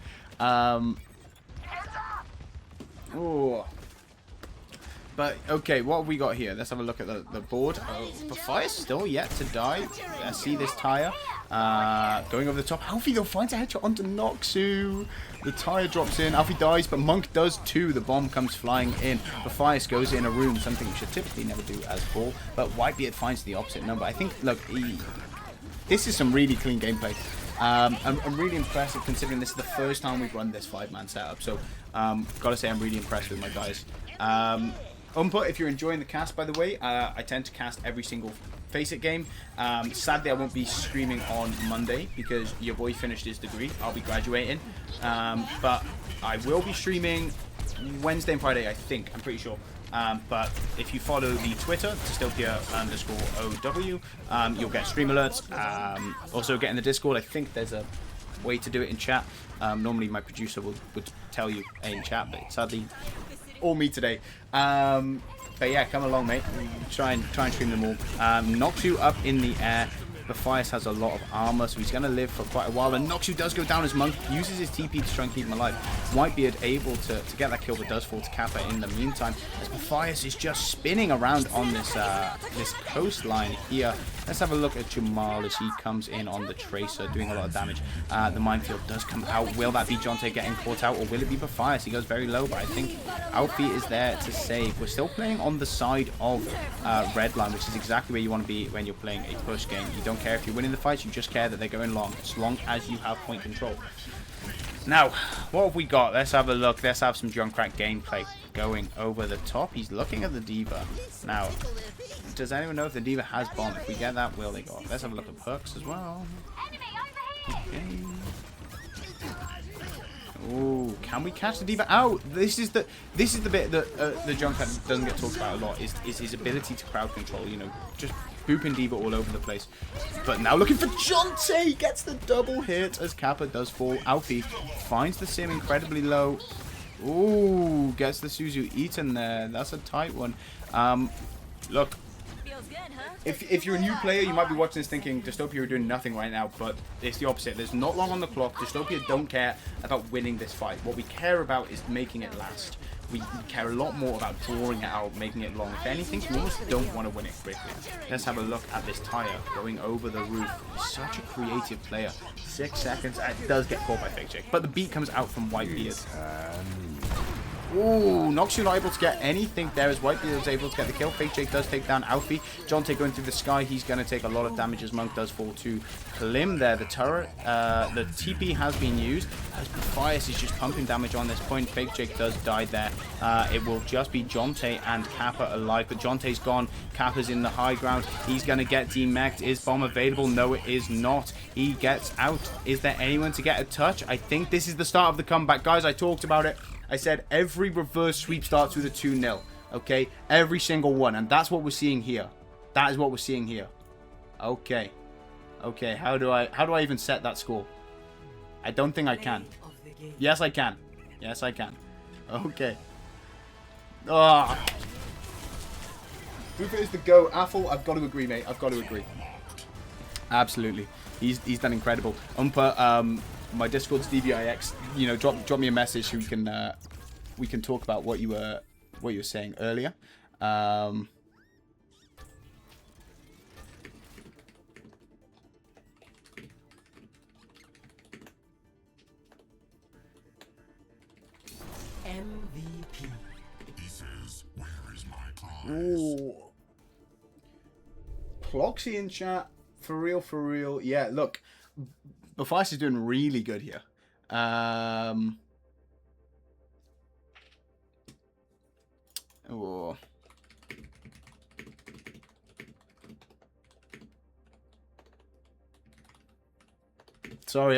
Oh. But, okay, what have we got here? Let's have a look at the board. Matthias still yet to die. I see this tire. Going over the top. Alfie, though, finds a headshot onto Noxu. The tire drops in. Alfie dies, but Monk does too. The bomb comes flying in. Matthias goes in a room, something you should typically never do as Ball. But Whitebeard finds the opposite number. I think, look, this is some really clean gameplay. I'm really impressed considering this is the first time we've run this 5-man setup. So, gotta say I'm really impressed with my guys. Umpa, if you're enjoying the cast, by the way, I tend to cast every single Faceit game. Sadly, I won't be streaming on Monday because your boy finished his degree. I'll be graduating. But I will be streaming Wednesday and Friday, I think. I'm pretty sure. But if you follow the Twitter, Dystopia_OW, you'll get stream alerts. Also get in the Discord. I think there's a way to do it in chat. Normally my producer would tell you in chat, but sadly, all me today. But yeah, come along, mate. Try and stream them all. Noxu up in the air. Matthias has a lot of armor, so he's going to live for quite a while. And Noxu does go down as Monk, uses his TP to try and keep him alive. Whitebeard able to get that kill, but does fall to Kappa in the meantime. As Matthias is just spinning around on this this coastline here. Let's have a look at Jamal as he comes in on the Tracer, doing a lot of damage. The minefield does come out. Will that be Jonte getting caught out, or will it be Matthias? He goes very low, but I think Alfie is there to save. We're still playing on the side of Redline, which is exactly where you want to be when you're playing a push game. You don't care if you're winning the fights, you just care that they're going long, as long as you have point control. Now, what have we got? Let's have a look. Let's have some Junkrat gameplay going over the top. He's looking at the D.Va. Now, does anyone know if the D.Va has bomb? If we get that, will they go off? Let's have a look at perks as well. Okay. Ooh, can we catch the D.Va out? This is the bit that the Junkrat doesn't get talked about a lot, is his ability to crowd control, you know, just booping D.Va all over the place. But now looking for Jonte, gets the double hit as Kappa does fall. Alfie finds the sim incredibly low. Ooh, gets the Suzu eaten there. That's a tight one. Look, if you're a new player, you might be watching this thinking Dystopia are doing nothing right now, but it's the opposite. There's not long on the clock. Dystopia don't care about winning this fight. What we care about is making it last. We care a lot more about drawing it out, making it long. If anything, we almost don't want to win it quickly. Let's have a look at this tire going over the roof. Such a creative player. 6 seconds. It does get caught by Faceit, but the beat comes out from Whitebeard. Ooh, Noxu not able to get anything there as Whitebeard is able to get the kill. Faceit does take down Alfie. Jonte going through the sky. He's going to take a lot of damage as Monk does fall to Klim there. The turret, the TP has been used. As Matthias is just pumping damage on this point. Faceit does die there. It will just be Jonte and Kappa alive, but Jonte's gone. Kappa's in the high ground. He's going to get demeched. Is bomb available? No, it is not. He gets out. Is there anyone to get a touch? I think this is the start of the comeback. Guys, I talked about it. I said every reverse sweep starts with a 2-0. Okay? Every single one. And that's what we're seeing here. That is what we're seeing here. Okay. Okay, how do I even set that score? I don't think I can. Yes, I can. Yes, I can. Okay. Ah. Hooper is the go. Affle, I've got to agree, mate. I've got to agree. Absolutely. He's done incredible. Umpa, my Discord's DVIX. You know, drop me a message so we can talk about what you were saying earlier. MVP. He says, "Where is my prize?" Ooh. Ploxy in chat. For real. Yeah, look. Matthias is doing really good here. Oh. Sorry,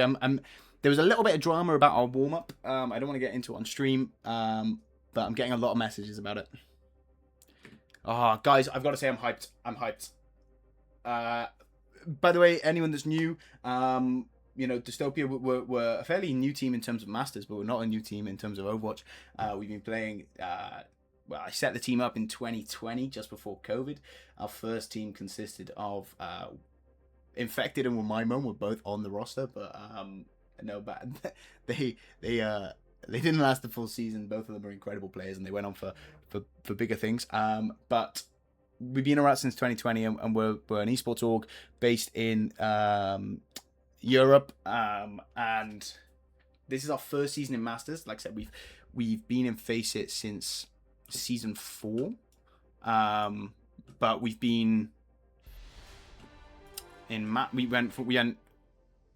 there was a little bit of drama about our warm-up. I don't want to get into it on stream, but I'm getting a lot of messages about it. Oh, guys, I've got to say I'm hyped. I'm hyped. By the way, anyone that's new, you know, Dystopia, we're a fairly new team in terms of Masters, but we're not a new team in terms of Overwatch. We've been playing, well, I set the team up in 2020, just before COVID. Our first team consisted of Infected and Wamaimon were both on the roster, but no, but they didn't last the full season. Both of them are incredible players, and they went on for bigger things. But we've been around since 2020, and we're an esports org based in Europe, and this is our first season in Masters. Like I said, we've been in Faceit since season 4, but we've been in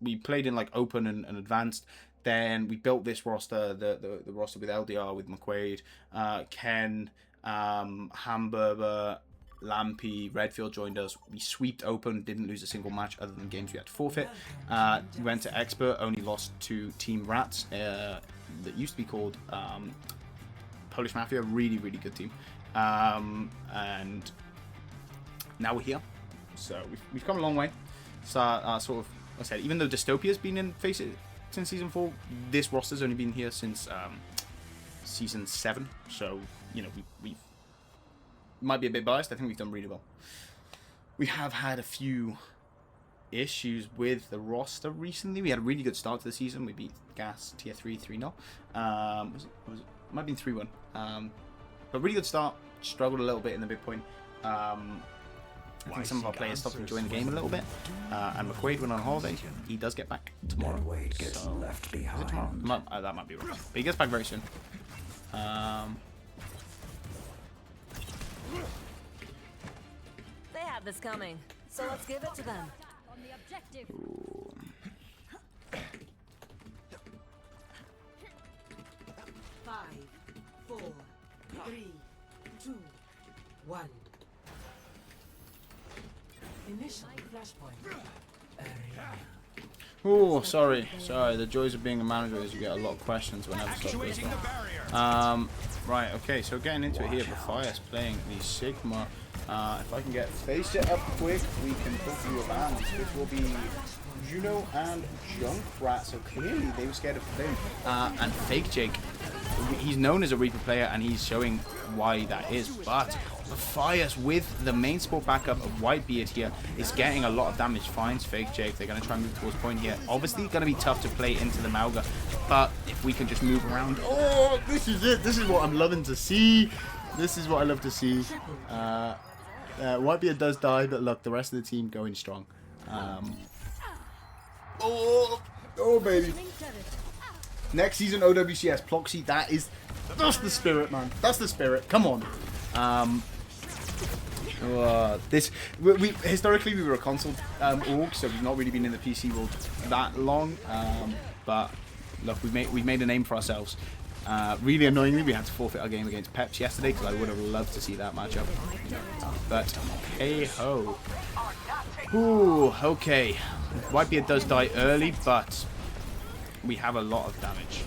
we played in like open and advanced. Then we built this roster, the roster with LDR, with McQuaid, Ken, Hamburger, Lampy, Redfield joined us. We sweeped open, didn't lose a single match other than games we had to forfeit. We went to Expert, only lost to Team Rats, that used to be called Polish Mafia, really good team. And now we're here, so we've come a long way. So sort of, like I said, even though Dystopia's been in Faceit since season 4, this roster's only been here since season 7. So you know we've might be a bit biased. I think we've done really well. We have had a few issues with the roster recently. We had a really good start to the season. We beat Gas tier 3 3-0. Might have been 3-1. But really good start. Struggled a little bit in the midpoint. I think some of our players stopped enjoying the game a little bit. And McQuaid went on holiday. He does get back tomorrow. So, left is it behind. tomorrow? That might be wrong. But he gets back very soon. They had this coming, so let's give it to them. On the objective. Ooh. 5, 4, 3, 2, 1. Initial flashpoint. Oh, sorry. The joys of being a manager is you get a lot of questions whenever stuff goes Actuating the barrier. wrong. Right, okay, so getting into it here, Faceit playing the Sigma. If I can get Faceit up quick, we can put you a band, which will be Juno and Junkrat. So clearly they were scared of Finn. And Fake Jake, he's known as a Reaper player, and he's showing why that is. But Faceit with the main support backup of Whitebeard here is getting a lot of damage. Finds Fake Jake. They're going to try and move towards point here. Obviously going to be tough to play into the Mauga, but if we can just move around. Oh, this is it. This is what I'm loving to see. This is what I love to see. Whitebeard does die, but look, the rest of the team going strong. Oh baby. Next season OWCS Ploxy, that's the spirit, man. That's the spirit. Come on. We historically we were a console org, so we've not really been in the PC world that long. But look, we made a name for ourselves. Really annoyingly, we had to forfeit our game against Peps yesterday because I would have loved to see that matchup. But hey ho. Ooh, okay. Whitebeard does die early, but we have a lot of damage.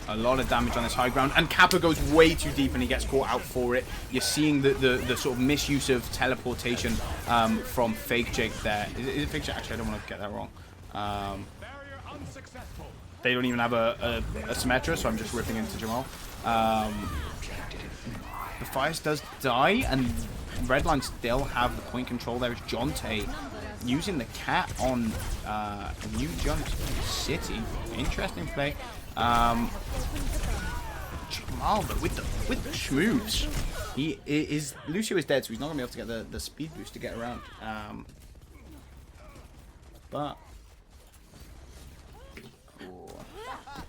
A lot of damage on this high ground, and Kappa goes way too deep and he gets caught out for it. You're seeing the sort of misuse of teleportation from Fake Jake there. Is it Fake Jake? Actually, I don't want to get that wrong. Barrier unsuccessful. They don't even have a Symmetra, so I'm just ripping into Jamal. The Fires does die, and Redline still have the point control. There is Jonte using the cat on New Jump City. Interesting play. Jamal, but with the schmooze. Lucio is dead, so he's not gonna be able to get the speed boost to get around. But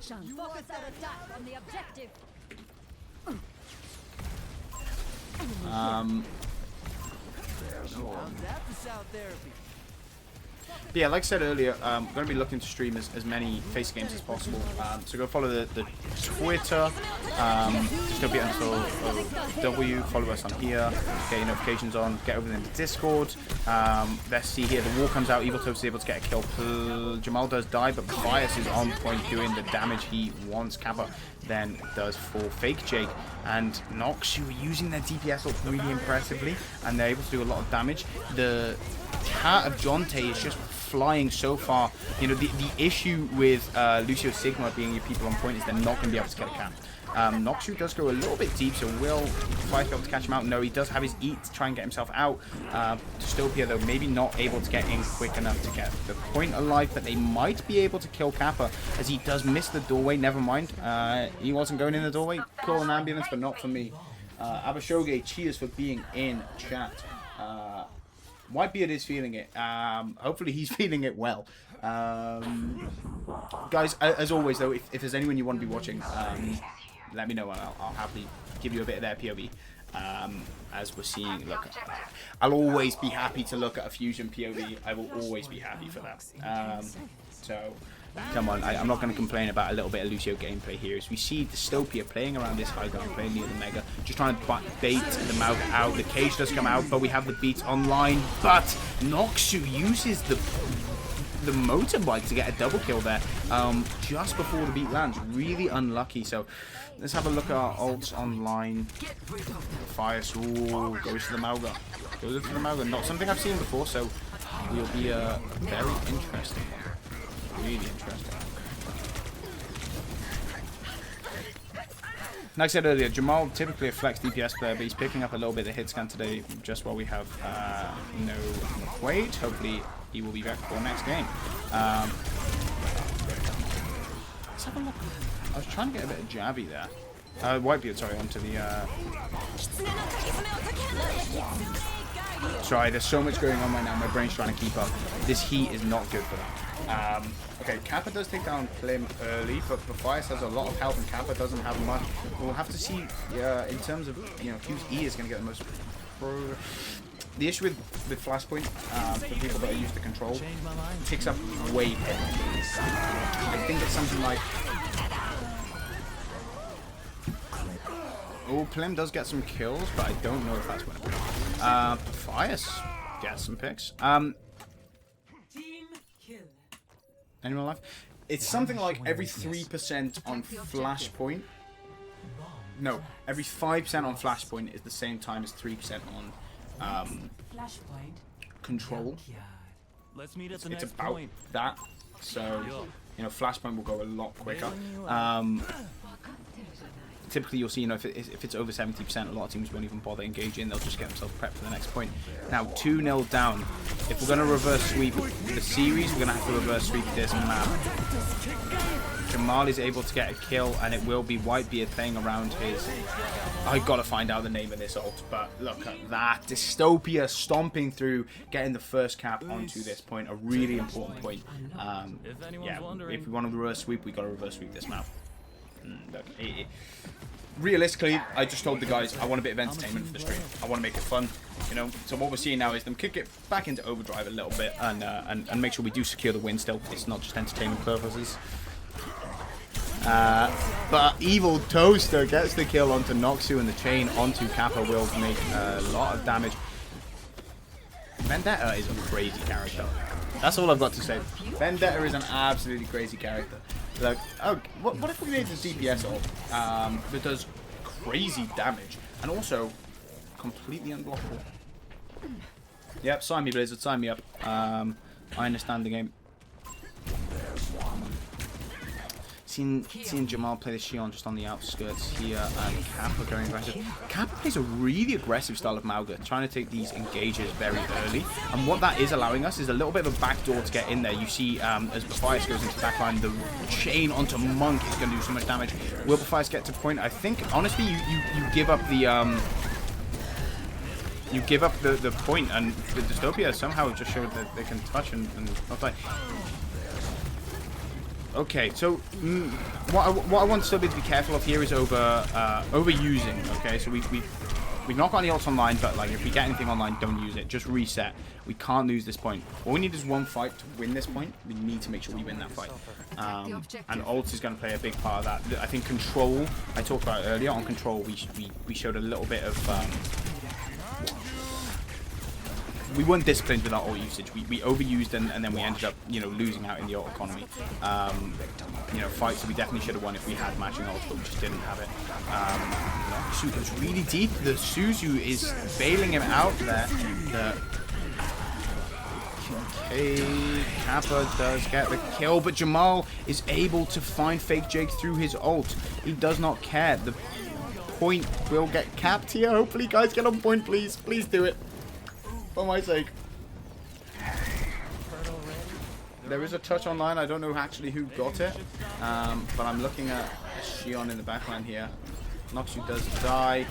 Focus our attack on the objective. But yeah, like I said earlier, I'm going to be looking to stream as many face games as possible. So go follow the Twitter, Dystopia_W, follow us on here, get your notifications on, get over into Discord. Let's see here, the war comes out, Evil Toast is able to get a kill. Jamal does die, but Bias is on point doing the damage he wants. Kappa then does for Fake Jake. And Nox, who are using their DPS ult really impressively, and they're able to do a lot of damage. The cat of Jonte is just flying so far. You know, the issue with Lucio Sigma being your people on point is they're not going to be able to get a cat. Noxu does go a little bit deep, so will Fife be able to catch him out? No, he does have his eat to try and get himself out. Dystopia, though, maybe not able to get in quick enough to get the point alive, but they might be able to kill Kappa, as he does miss the doorway. Never mind. He wasn't going in the doorway. Call an ambulance, but not for me. Abashoge, cheers for being in chat. Whitebeard is feeling it. Hopefully he's feeling it well. Guys, as always, though, if there's anyone you want to be watching, let me know and I'll happily give you a bit of their POV. As we're seeing, look, I'll always be happy to look at a Fusion POV. I will always be happy for that. So, come on, I'm not going to complain about a little bit of Lucio gameplay here. As we see Dystopia playing around this high ground, playing near the Mega, just trying to bait the Mauga out. The cage does come out, but we have the beat online. But Noxu uses the motorbike to get a double kill there just before the beat lands. Really unlucky. So let's have a look at our ults online. Fire Soul goes to the Mauga. Goes to the Mauga. Not something I've seen before, so will be a very interesting one. Really interesting. Like I said earlier, Jamal typically a flex DPS player, but he's picking up a little bit of the hit scan today just while we have no Quaid. Hopefully he will be back for next game. Let's have a look. I was trying to get a bit of Javi there. Whitebeard, sorry, onto the... Sorry, there's so much going on right now. My brain's trying to keep up. This heat is not good for that. Okay, Kappa does take down Plim early, but Matthias has a lot of health and Kappa doesn't have much. We'll have to see in terms of, you know, whose E is going to get the most... The issue with Flashpoint, for people that are used to control, it takes up way more. I think it's something like... Oh, Plim does get some kills, but I don't know if that's winnable. Matthias gets some picks. Team kill. Anyone alive? It's something like every 3% on Flashpoint. No, every 5% on Flashpoint is the same time as 3% on Control. Let's meet at the It's next about point. that. So, you know, Flashpoint will go a lot quicker. Typically, you'll see, you know, if it's over 70%, a lot of teams won't even bother engaging. They'll just get themselves prepped for the next point. Now, 2-0 down. If we're going to reverse sweep the series, we're going to have to reverse sweep this map. Jamal is able to get a kill, and it will be Whitebeard playing around his... I got to find out the name of this ult, but look at that. Dystopia stomping through, getting the first cap onto this point. A really important point. Yeah, if we want to reverse sweep, we got to reverse sweep this map. Look, realistically, I just told the guys I want a bit of entertainment for the stream. I want to make it fun, you know. So what we're seeing now is them kick it back into overdrive a little bit and make sure we do secure the win still. It's not just entertainment purposes. But Evil Toaster gets the kill onto Noxu, and the chain onto Kappa will make a lot of damage. Vendetta is a crazy character. That's all I've got to say. Vendetta is an absolutely crazy character. Like, oh, what if we made this DPS ult that does crazy damage and also completely unblockable? Yep, sign me, Blizzard, sign me up. I understand the game. Seeing Jamal play the Shion just on the outskirts here, and Kappa going aggressive. Kappa plays a really aggressive style of Mauga, trying to take these engages very early, and what that is allowing us is a little bit of a backdoor to get in there. You see, as Matthias goes into backline, the chain onto Monk is going to do so much damage. Will Matthias get to point? I think, honestly, you give up the... You give up the point, and the Dystopia somehow just showed that they can touch and not die. Okay, so what I want Dystopia to be careful of here is overusing. Okay, so we've not got any ults online, but like if we get anything online, don't use it. Just reset. We can't lose this point. All we need is one fight to win this point. We need to make sure we win that fight. And ult is going to play a big part of that. I think control. I talked about it earlier on control. We showed a little bit of. We weren't disciplined with our ult usage. We overused and then we ended up, you know, losing out in the ult economy. You know, fights that we definitely should have won if we had matching ults, but we just didn't have it. Noxu goes really deep. The Suzu is bailing him out there. Okay, Kappa does get the kill, but Jamal is able to find Fake Jake through his ult. He does not care. The point will get capped here. Hopefully, guys, get on point, please. Please do it. For my sake. There is a touch online. I don't know actually who got it. But I'm looking at Shion in the backline here. Noxu does die.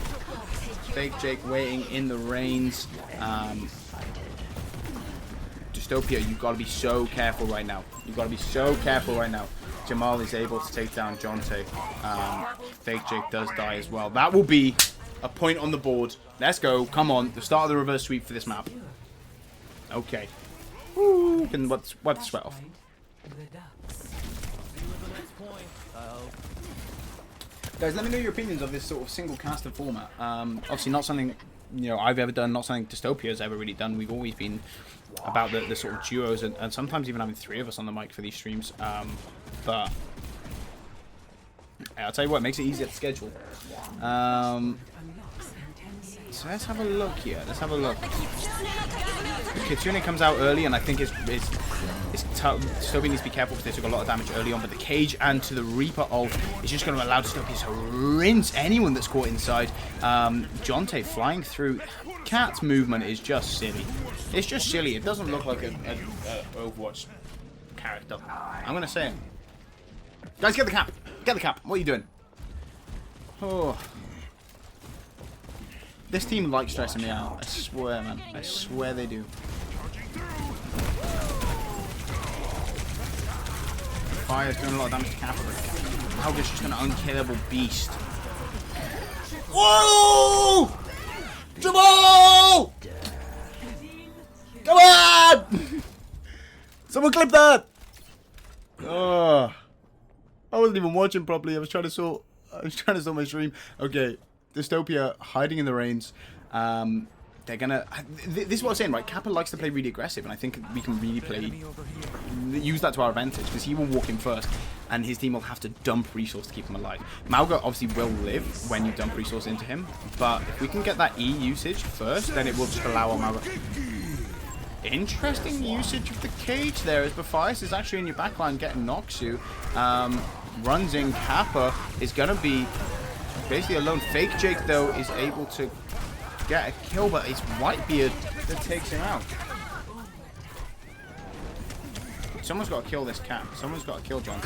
Fake Jake waiting in the reins. Dystopia, you've got to be so careful right now. You've got to be so careful right now. Jamal is able to take down Jonte. Fake Jake does die as well. That will be a point on the board. Let's go. Come on. The start of the reverse sweep for this map. Okay. Woo. Can wipe the sweat off. Guys, let me know your opinions of this sort of single caster format. Obviously not something, you know, I've ever done, not something Dystopia has ever really done. We've always been about the sort of duos and sometimes even having 3 of us on the mic for these streams. But I'll tell you what, it makes it easier to schedule. So let's have a look here. Let's have a look. Kitsune comes out early, and I think Dystopia needs to be careful because they took a lot of damage early on. But the Cage and to the Reaper ult is just going to allow Dystopia to rinse anyone that's caught inside. Jonte flying through. Cat's movement is just silly. It's just silly. It doesn't look like a Overwatch character. I'm going to say it. Guys, get the cap. Get the cap. What are you doing? Oh. This team likes stressing me out. I swear, man. I swear they do. Fire's doing a lot of damage to Kappa. Malga's just an unkillable beast. Whoa! Jamal! Come on! Someone clip that! Oh. I wasn't even watching properly. I was trying to sort my stream. Okay. Dystopia hiding in the reins. They're gonna. This is what I'm saying, right? Kappa likes to play really aggressive, and I think we can really use that to our advantage because he will walk in first, and his team will have to dump resource to keep him alive. Malga obviously will live when you dump resource into him, but if we can get that E usage first, then it will just allow our Malga. Interesting usage of the Cage there, as Faceit is actually in your backline getting Noxu. Runs in Kappa is gonna be basically alone. Fake Jake, though, is able to get a kill, but it's Whitebeard that takes him out. Someone's got to kill this cat. Someone's got to kill John.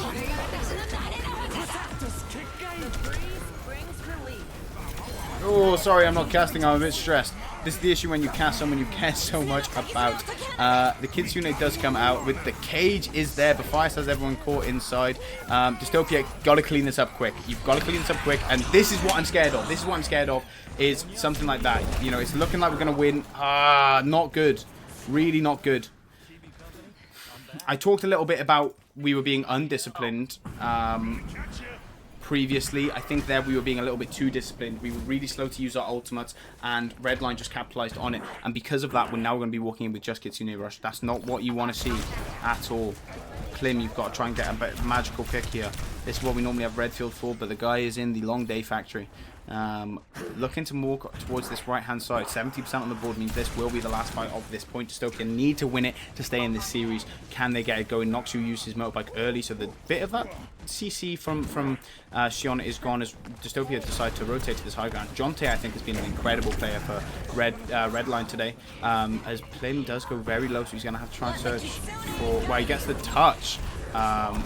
Oh, sorry, I'm not casting. I'm a bit stressed. This is the issue when you cast someone you care so much about. The Kitsune does come out with the Cage is there. Faceit has everyone caught inside. Dystopia, gotta clean this up quick. You've got to clean this up quick. And this is what I'm scared of. This is what I'm scared of, is something like that. You know, it's looking like we're going to win. Not good. Really not good. I talked a little bit about we were being undisciplined. Previously, I think there we were being a little bit too disciplined. We were really slow to use our ultimates, and Redline just capitalized on it. And because of that, we're now going to be walking in with just Kitsune Rush. That's not what you want to see at all. Klim, you've got to try and get a magical pick here. This is what we normally have Redfield for, but the guy is in the Long Day Factory. Looking to more towards this right-hand side. 70% on the board means this will be the last fight of this point. Dystopia need to win it to stay in this series. Can they get it going? Noxu used his motorbike early, so the bit of that CC from Shion is gone as Dystopia decide to rotate to this high ground. Jonte, I think, has been an incredible player for Redline today. As Plim does go very low, so he's going to have to try and search for... Well, he gets the touch.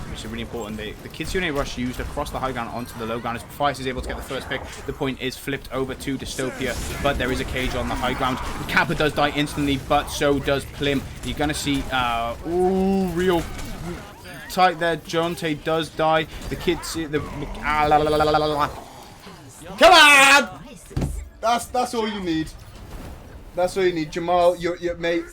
Which is really important. The Kitsune Rush used across the high ground onto the low ground as Faceit is able to get the first pick. The point is flipped over to Dystopia, but there is a Cage on the high ground. Kappa does die instantly, but so does Plim. You're going to see, real tight there. Jonte does die. The kids, come on! That's all you need. That's all you need. Jamal, your mate.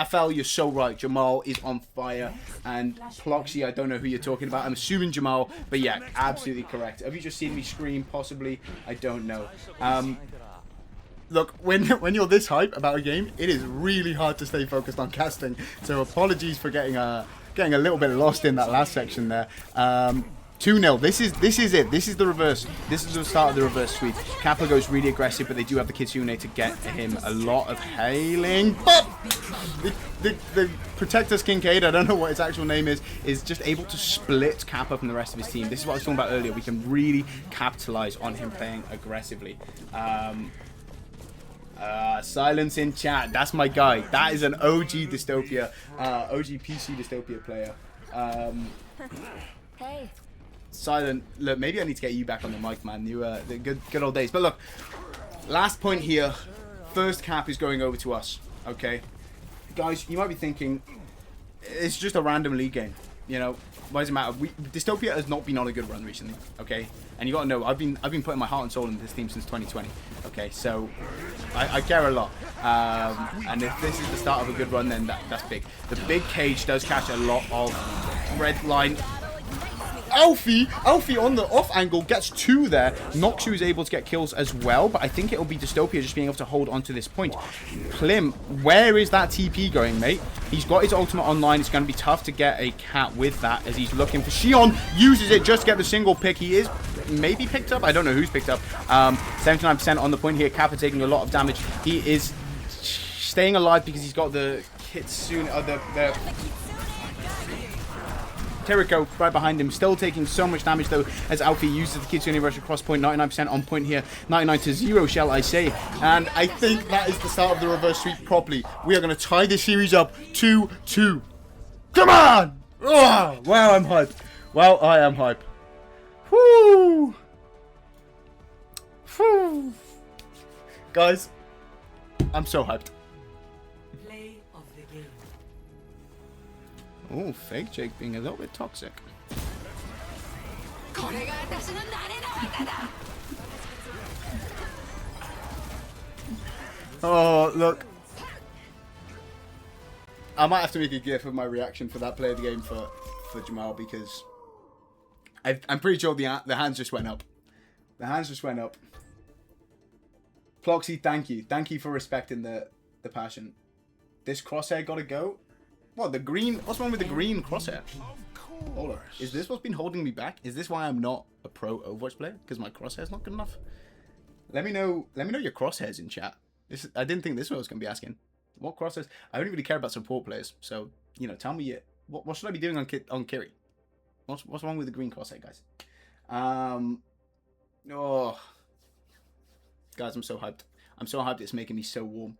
FL, you're so right. Jamal is on fire. And Ploxy, I don't know who you're talking about. I'm assuming Jamal, but yeah, absolutely correct. Have you just seen me scream? Possibly. I don't know. Look, when you're this hype about a game, it is really hard to stay focused on casting. So apologies for getting a little bit lost in that last section there. 2-0. This is it. This is the reverse. This is the start of the reverse sweep. Kappa goes really aggressive, but they do have the Kitsune to get him a lot of hailing. But the Protector's Kincaid, I don't know what his actual name is just able to split Kappa from the rest of his team. This is what I was talking about earlier. We can really capitalize on him playing aggressively. Silence in chat. That's my guy. That is an OG Dystopia, OG PC Dystopia player. Hey. Silent, look, maybe I need to get you back on the mic, man. You the good old days. But look, last point here. First cap is going over to us. Okay, guys, you might be thinking it's just a random league game. You know, why does it matter? Dystopia has not been on a good run recently. Okay, and you gotta know I've been putting my heart and soul into this team since 2020. Okay, so I care a lot. And if this is the start of a good run, then that's big. The big Cage does catch a lot of Redline. Alfie on the off angle gets 2 there. Noxu is able to get kills as well, but I think it'll be Dystopia just being able to hold on to this point. Plim, where is that TP going, mate? He's got his ultimate online. It's going to be tough to get a cat with that as he's looking for Shion. Uses it just to get the single pick. He is maybe picked up. I don't know who's picked up. 79% on the point here. Kappa taking a lot of damage. He is staying alive because he's got the Kitsune, the Teriko right behind him, still taking so much damage though as Alfie uses the Kitsune Rush across point. 99% on point here, 99-0 shall I say, and I think that is the start of the reverse sweep properly. We are going to tie this series up 2-2. Come on! Oh, wow, I'm hyped. Wow, I am hyped. Woo! Woo! Guys, I'm so hyped. Play of the game. Oh, fake Jake being a little bit toxic. Oh, look. I might have to make a gif of my reaction for that play of the game for Jamal, because I'm pretty sure the hands just went up. The hands just went up. Ploxy, thank you. Thank you for respecting the passion. This crosshair gotta go. What, the green? What's wrong with the green crosshair? Hold on. Is this what's been holding me back? Is this why I'm not a pro Overwatch player? Because my crosshair's not good enough? Let me know your crosshairs in chat. I didn't think this one was going to be asking. What crosshairs? I don't really care about support players. So, you know, tell me what should I be doing on Kiri? What's wrong with the green crosshair, guys? Oh. Guys, I'm so hyped. I'm so hyped it's making me so warm.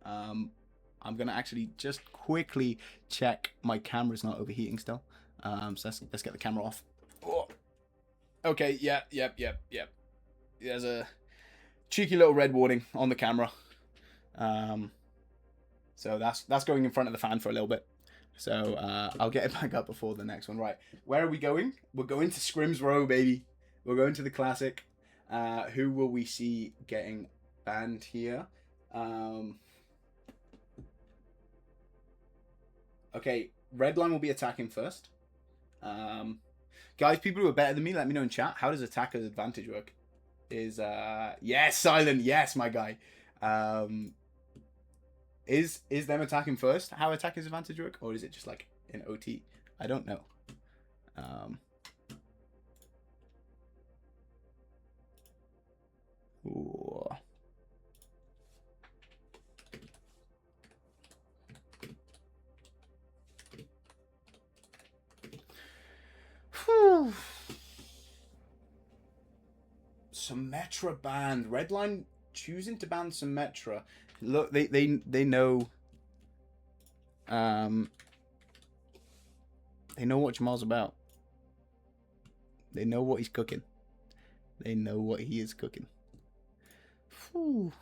I'm going to actually just quickly check my camera's not overheating still. So let's get the camera off. Oh. Okay, yep. There's a cheeky little red warning on the camera. So that's going in front of the fan for a little bit. So I'll get it back up before the next one. Right, where are we going? We're going to Scrims Row, baby. We're going to the classic. Who will we see getting banned here? Okay, Redline will be attacking first. Guys, people who are better than me, let me know in chat. How does attacker's advantage work? Yes, Silent, yes, my guy. Is them attacking first how attacker's advantage work? Or is it just like in OT? I don't know. Ooh. Whew. Symmetra banned. Redline choosing to ban Symmetra. Look, they know. They know what Jamal's about. They know what he's cooking. They know what he is cooking. Whew.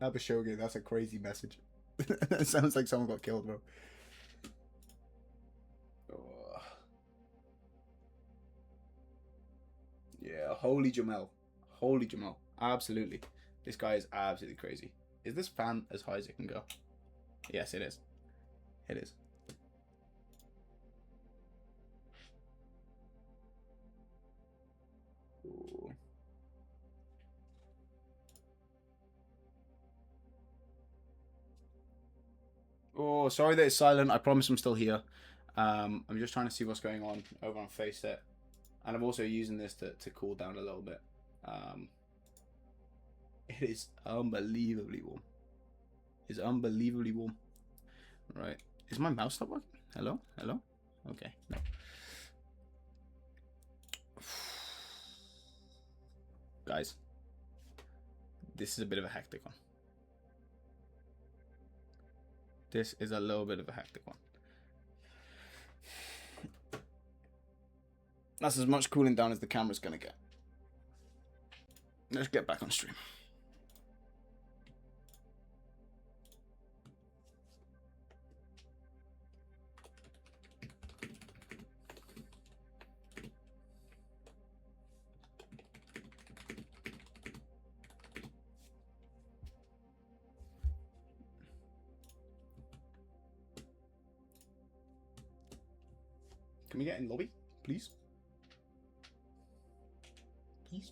Abashogi, that's a crazy message. That sounds like someone got killed, bro. Oh. Yeah, holy Jamal. Holy Jamal. Absolutely. This guy is absolutely crazy. Is this fan as high as it can go? Yes, it is. It is. Ooh. Oh, sorry that it's silent. I promise I'm still here. I'm just trying to see what's going on over on Faceit. And I'm also using this to cool down a little bit. It is unbelievably warm. It's unbelievably warm. Right. Is my mouse not working? Hello? Hello? Okay. No. Guys. This is a bit of a hectic one. This is a little bit of a hectic one. That's as much cooling down as the camera's gonna get. Let's get back on stream. Can we get in lobby, please? Please.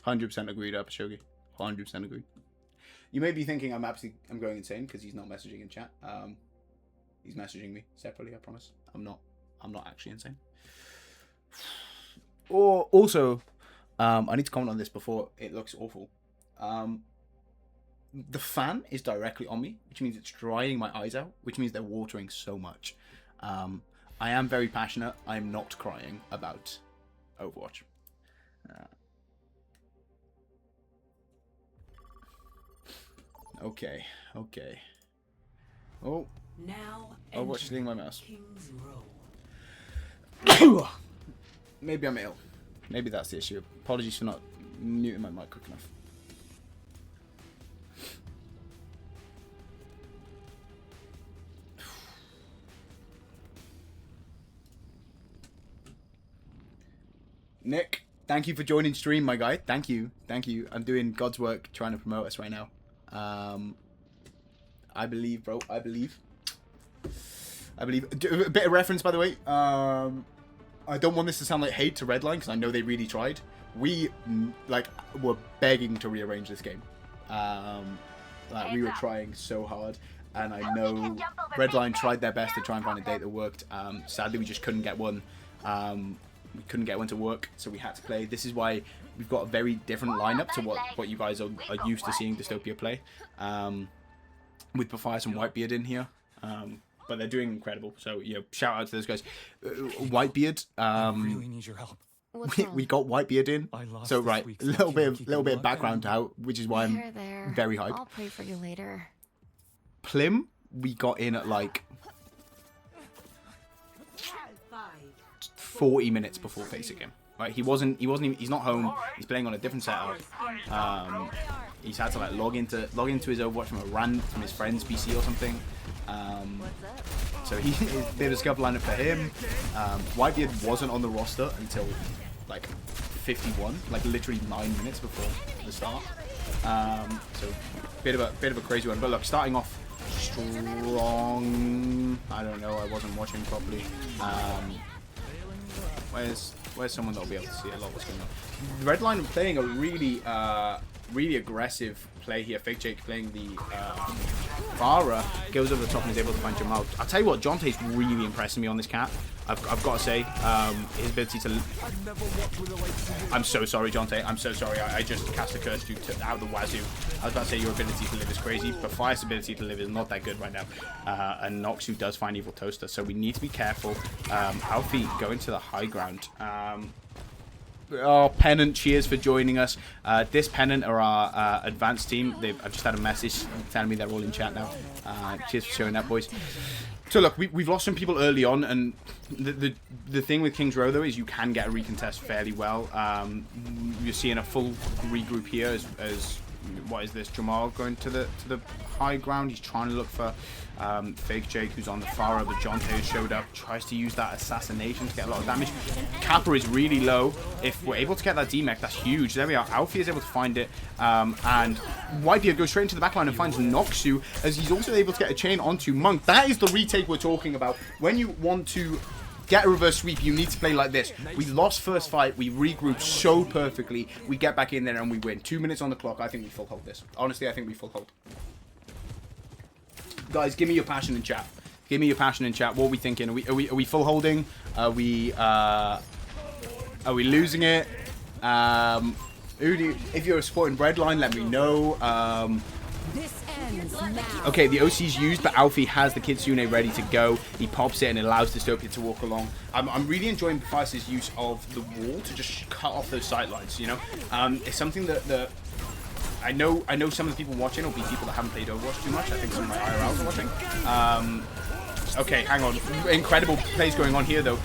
$100% agreed, Apashogi. 100% agreed. You may be thinking I'm going insane because he's not messaging in chat. He's messaging me separately. I promise. I'm not actually insane. Or also, I need to comment on this before it looks awful. The fan is directly on me, which means it's drying my eyes out, which means they're watering so much. I am very passionate. I am not crying about Overwatch. Okay. Oh, Now Overwatch is hitting my mouse. King's Row. Maybe I'm ill. Maybe that's the issue. Apologies for not muting my mic quick enough. Nick, thank you for joining stream, my guy. Thank you. I'm doing God's work trying to promote us right now. I believe, bro. I believe. A bit of reference, by the way. I don't want this to sound like hate to Redline because I know they really tried. We were begging to rearrange this game. We were trying so hard, and I know Redline tried their best to try and find a date that worked. Sadly, we just couldn't get one. We couldn't get one to work, so we had to play. This is why we've got a very different lineup to what you guys are used to seeing Dystopia play. With Faceit and Whitebeard in here. But they're doing incredible. So, shout out to those guys. Whitebeard. I really need your help. We got Whitebeard in. So right, a little bit of background out, which is why I'm very hyped. I'll pray for you later. Plim, we got in at like 40 minutes before Faceit game. Right, he's not home. He's playing on a different setup. He's had to log into his Overwatch from his friend's PC or something. So he's a bit of a scub lineup for him. Whitebeard wasn't on the roster until 51, literally 9 minutes before the start. So bit of a crazy one. But look, starting off strong. I don't know. I wasn't watching properly. Where's someone that'll be able to see a lot what's going on? Redline playing a really aggressive play here. Faceit playing the Farah, goes over the top and is able to find Jamal. I'll tell you what, Jonte's really impressing me on this cat. I've got to say, his ability to... I'm so sorry, Jonte. I'm so sorry. I just cast a curse to out of the wazoo. I was about to say your ability to live is crazy, but Fire's ability to live is not that good right now. And Noxu does find Evil Toaster, so we need to be careful. Alfie going to the high ground. Pennant, cheers for joining us. This Pennant are our advanced team. I've just had a message telling me they're all in chat now. Cheers for showing up, boys. So look, we've lost some people early on, and the thing with King's Row though is you can get a recontest fairly well. You're seeing a full regroup here as what is this? Jamal going to the high ground. He's trying to look for Fake Jake, who's on the Farah, but Jonte has showed up, tries to use that assassination to get a lot of damage. Kappa is really low. If we're able to get that D-Mech, that's huge. There we are. Alfie is able to find it, and Whitebeard goes straight into the backline and finds Noxu, as he's also able to get a chain onto Monk. That is the retake we're talking about. When you want to get a reverse sweep, you need to play like this. We lost first fight, we regrouped so perfectly, we get back in there and we win. 2 minutes on the clock. I think we full hold this. Honestly, I think we full hold. Guys, give me your passion in chat. Give me your passion in chat. What are we thinking? Are we full holding? Are we losing it? If you're supporting Redline, let me know. This ends now. Okay, the OC's used, but Alfie has the Kitsune ready to go. He pops it and it allows Dystopia to walk along. I'm really enjoying Faceit's use of the wall to just cut off those sightlines, It's something that I know some of the people watching will be people that haven't played Overwatch too much. I think some of my IRLs are watching. Okay, hang on. Incredible plays going on here, though.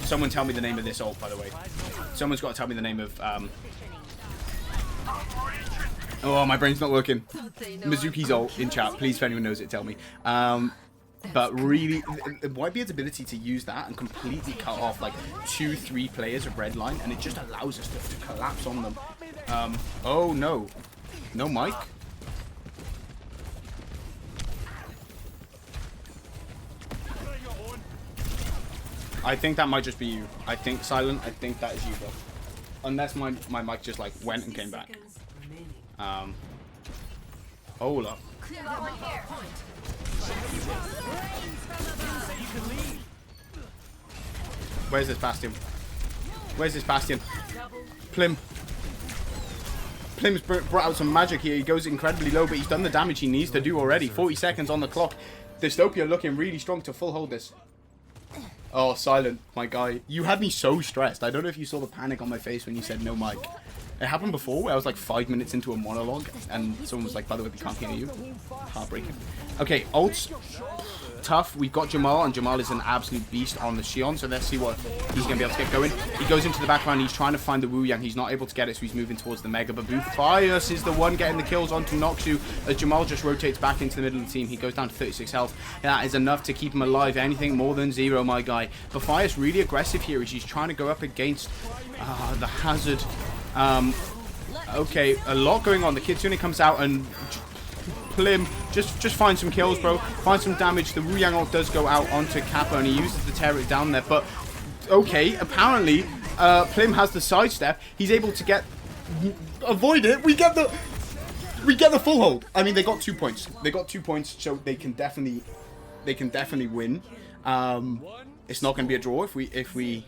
Someone tell me the name of this ult, by the way. Someone's got to tell me the name of... Oh, my brain's not working. Mizuki's ult in chat. Please, if anyone knows it, tell me. But really, Whitebeard's ability to use that and completely cut off 2-3 players of Redline, and it just allows us to collapse on them. Oh no. No mic? I think that might just be you. I think, Silent, I think that is you, bro. Unless my mic just went and came back. Hold up. Where's this Bastion? Where's this Bastion? Plim. Plim's brought out some magic here. He goes incredibly low, but he's done the damage he needs to do already. 40 seconds on the clock. Dystopia looking really strong to full hold this. Oh, Silent, my guy. You had me so stressed. I don't know if you saw the panic on my face when you said no mic. It happened before where I was like 5 minutes into a monologue and someone was like, by the way, we can't hear you. Heartbreaking. Okay, ults. Tough. We've got Jamal, and Jamal is an absolute beast on the Xion, so let's see what he's going to be able to get going. He goes into the background. He's trying to find the Wu Yang. He's not able to get it, so he's moving towards the Mega Babu. Fias is the one getting the kills onto Noxu as Jamal just rotates back into the middle of the team. He goes down to 36 health. That is enough to keep him alive. Anything more than 0, my guy. But Fias really aggressive here as he's trying to go up against the Hazard. Okay, a lot going on. The Kitsune comes out and Plim just find some kills, bro. Find some damage. The Wu Yang ult does go out onto Kappa and he uses to tear it down there. But okay, apparently Plim has the sidestep. He's able to avoid it. We get the full hold. I mean, they got 2 points. They got 2 points, so they can definitely win. It's not going to be a draw if we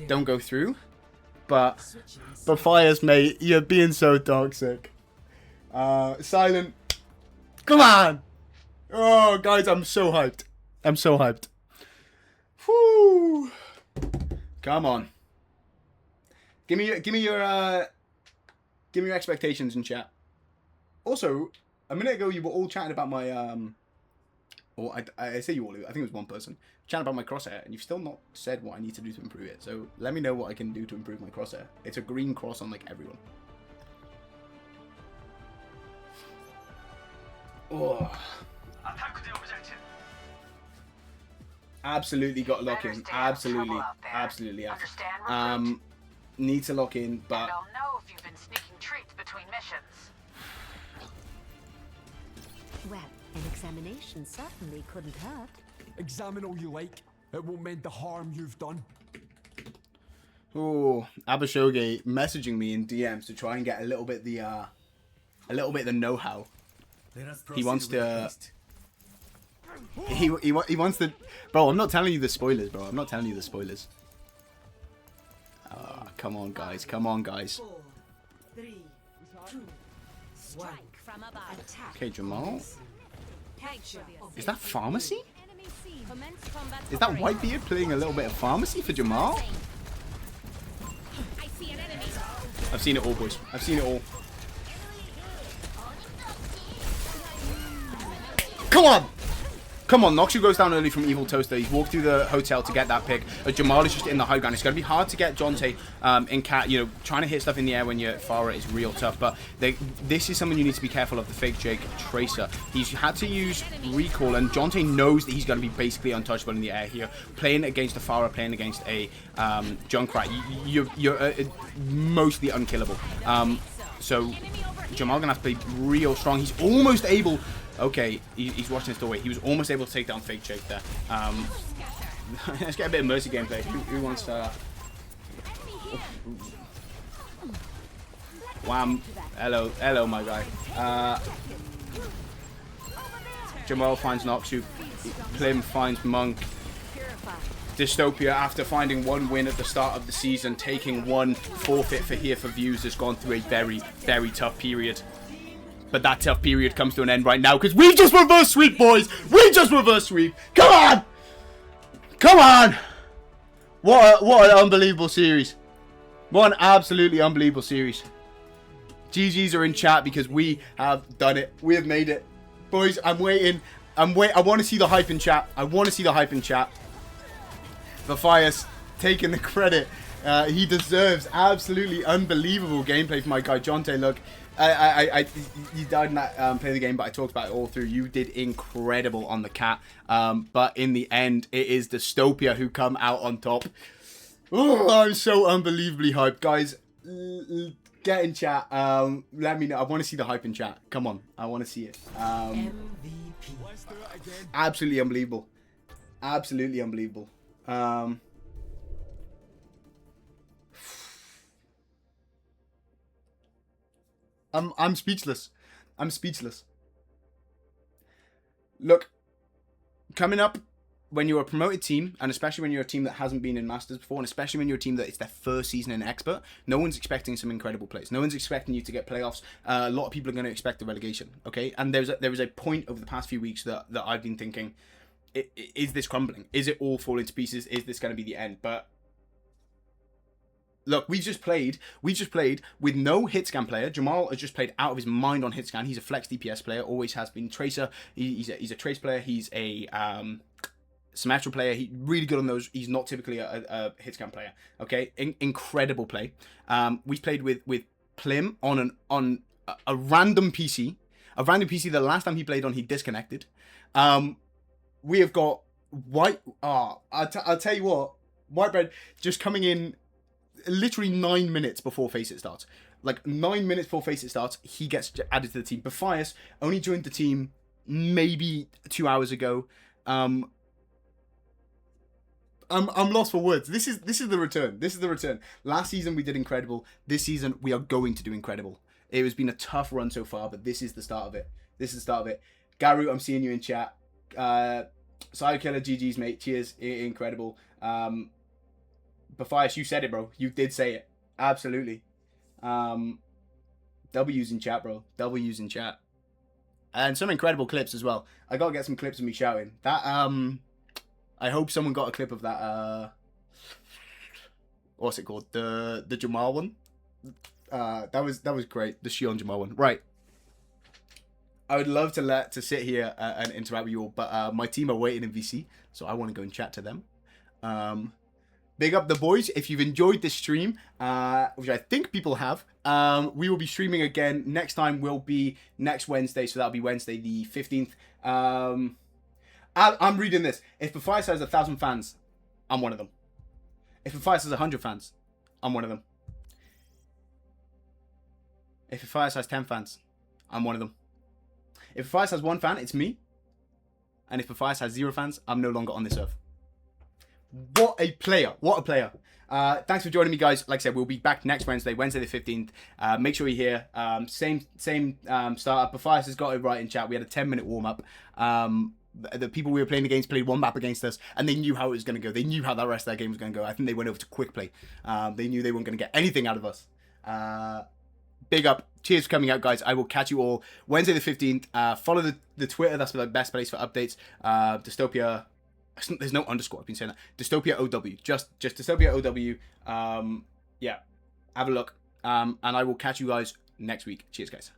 don't go through. But Fires, mate, you're being so toxic. Silent. Come on! Oh, guys, I'm so hyped. I'm so hyped. Whew. Come on. Give me your expectations in chat. Also, a minute ago you were all chatting about my or I say you all. I think it was one person chatting about my crosshair, and you've still not said what I need to do to improve it. So let me know what I can do to improve my crosshair. It's a green cross on like everyone. Oh. Absolutely got to lock in. Absolutely have. Need to lock in, but And I'll know if you've been sneaking treats between missions. Well, an examination certainly couldn't hurt. Examine all you like. It won't mend the harm you've done. oh, Abashoge messaging me in DMs to try and get a little bit the know-how. He wants to. He wants to. Bro, I'm not telling you the spoilers, bro. I'm not telling you the spoilers. Come on, guys. Come on, guys. 4, 3, 2, 1. Okay, Jamal. Capture Is that Pharmacy? Enemy seen. Commence combat Is that operation. Whitebeard playing a little bit of Pharmacy for Jamal? I see an enemy. I've seen it all, boys. I've seen it all. Come on! Come on, Noxu goes down early from Evil Toaster. He's walked through the hotel to get that pick. Jamal is just in the high ground. It's going to be hard to get Jonte in cat. You know, trying to hit stuff in the air when you're Farah is real tough. But this is something you need to be careful of, the fake Jake Tracer. He's had to use recall, and Jonte knows that he's going to be basically untouchable in the air here. Playing against a Farah, playing against a Junkrat, you're mostly unkillable. So Jamal going to have to play real strong. He's almost able... Okay, he's watching his doorway. He was almost able to take down Fake Jake there. Let's get a bit of Mercy gameplay. Who wants to... Wham. Hello, my guy. Jamal finds Noxu. Plim finds Monk. Dystopia, after finding one win at the start of the season, taking one forfeit for here for views, has gone through a very, very tough period. But that tough period comes to an end right now because we've just reverse sweep, boys. We just reverse sweep. Come on. Come on. What an unbelievable series. What an absolutely unbelievable series. GGs are in chat because we have done it. We have made it. Boys, I'm waiting. I want to see the hype in chat. I want to see the hype in chat. Matthias taking the credit. He deserves absolutely unbelievable gameplay from my guy Jonte. Look, you died in that play of the game, but I talked about it all through. You did incredible on the cat, but in the end, it is Dystopia who come out on top. Oh, I'm so unbelievably hyped, guys. Get in chat. Let me know. I want to see the hype in chat. Come on, I want to see it. Absolutely unbelievable. Absolutely unbelievable. I'm speechless. I'm speechless. Look, coming up, when you're a promoted team, and especially when you're a team that hasn't been in Masters before, and especially when you're a team that it's their first season in Expert, no one's expecting some incredible plays. No one's expecting you to get playoffs. A lot of people are going to expect the relegation, okay? And there was a point over the past few weeks that I've been thinking, is this crumbling? Is it all falling to pieces? Is this going to be the end? But look, we've just played with no hit scan player. Jamal has just played out of his mind on hit scan. He's a flex DPS player, always has been. Tracer, he's a trace player. He's a Symmetra player. He's really good on those. He's not typically a hit scan player. Okay, incredible play. We played with Plim on a random PC. A random PC that the last time he played on, he disconnected. We have got White... I'll tell you what. Whitebread just coming in literally 9 minutes before Faceit starts. Like 9 minutes before Faceit starts, he gets added to the team. Bafias only joined the team maybe 2 hours ago. I'm lost for words. This is the return. This is the return. Last season we did incredible. This season we are going to do incredible. It has been a tough run so far, but this is the start of it. This is the start of it. Garu, I'm seeing you in chat. Sire Killer, GG's mate. Cheers. Incredible. Bafias, you said it, bro. You did say it. Absolutely. W's in chat, bro. W's in chat. And some incredible clips as well. I gotta get some clips of me shouting. That, I hope someone got a clip of that, what's it called? The Jamal one. That was great. The Shion Jamal one. Right. I would love to sit here and interact with you all, but my team are waiting in VC, so I want to go and chat to them. Big up the boys. If you've enjoyed this stream, which I think people have, we will be streaming again. Next time will be next Wednesday, so that'll be Wednesday the 15th. I'm reading this. If Faceit has 1,000 fans, I'm one of them. If Faceit has 100 fans, I'm one of them. If Faceit has 10 fans, I'm one of them. If Faceit has 1 fan, it's me. And if Faceit has 0 fans, I'm no longer on this earth. What a player. What a player. Thanks for joining me, guys. Like I said, we'll be back next Wednesday the 15th. Make sure you're here. Same startup. Faceit has got it right in chat. We had a 10-minute warm-up. The people we were playing against played one map against us, and they knew how it was going to go. They knew how the rest of their game was going to go. I think they went over to quick play. They knew they weren't going to get anything out of us. Big up. Cheers for coming out, guys. I will catch you all Wednesday the 15th. Follow the Twitter. That's the best place for updates. Dystopia. There's no underscore. I've been saying that. Dystopia OW. Just Dystopia OW. Yeah. Have a look. And I will catch you guys next week. Cheers, guys.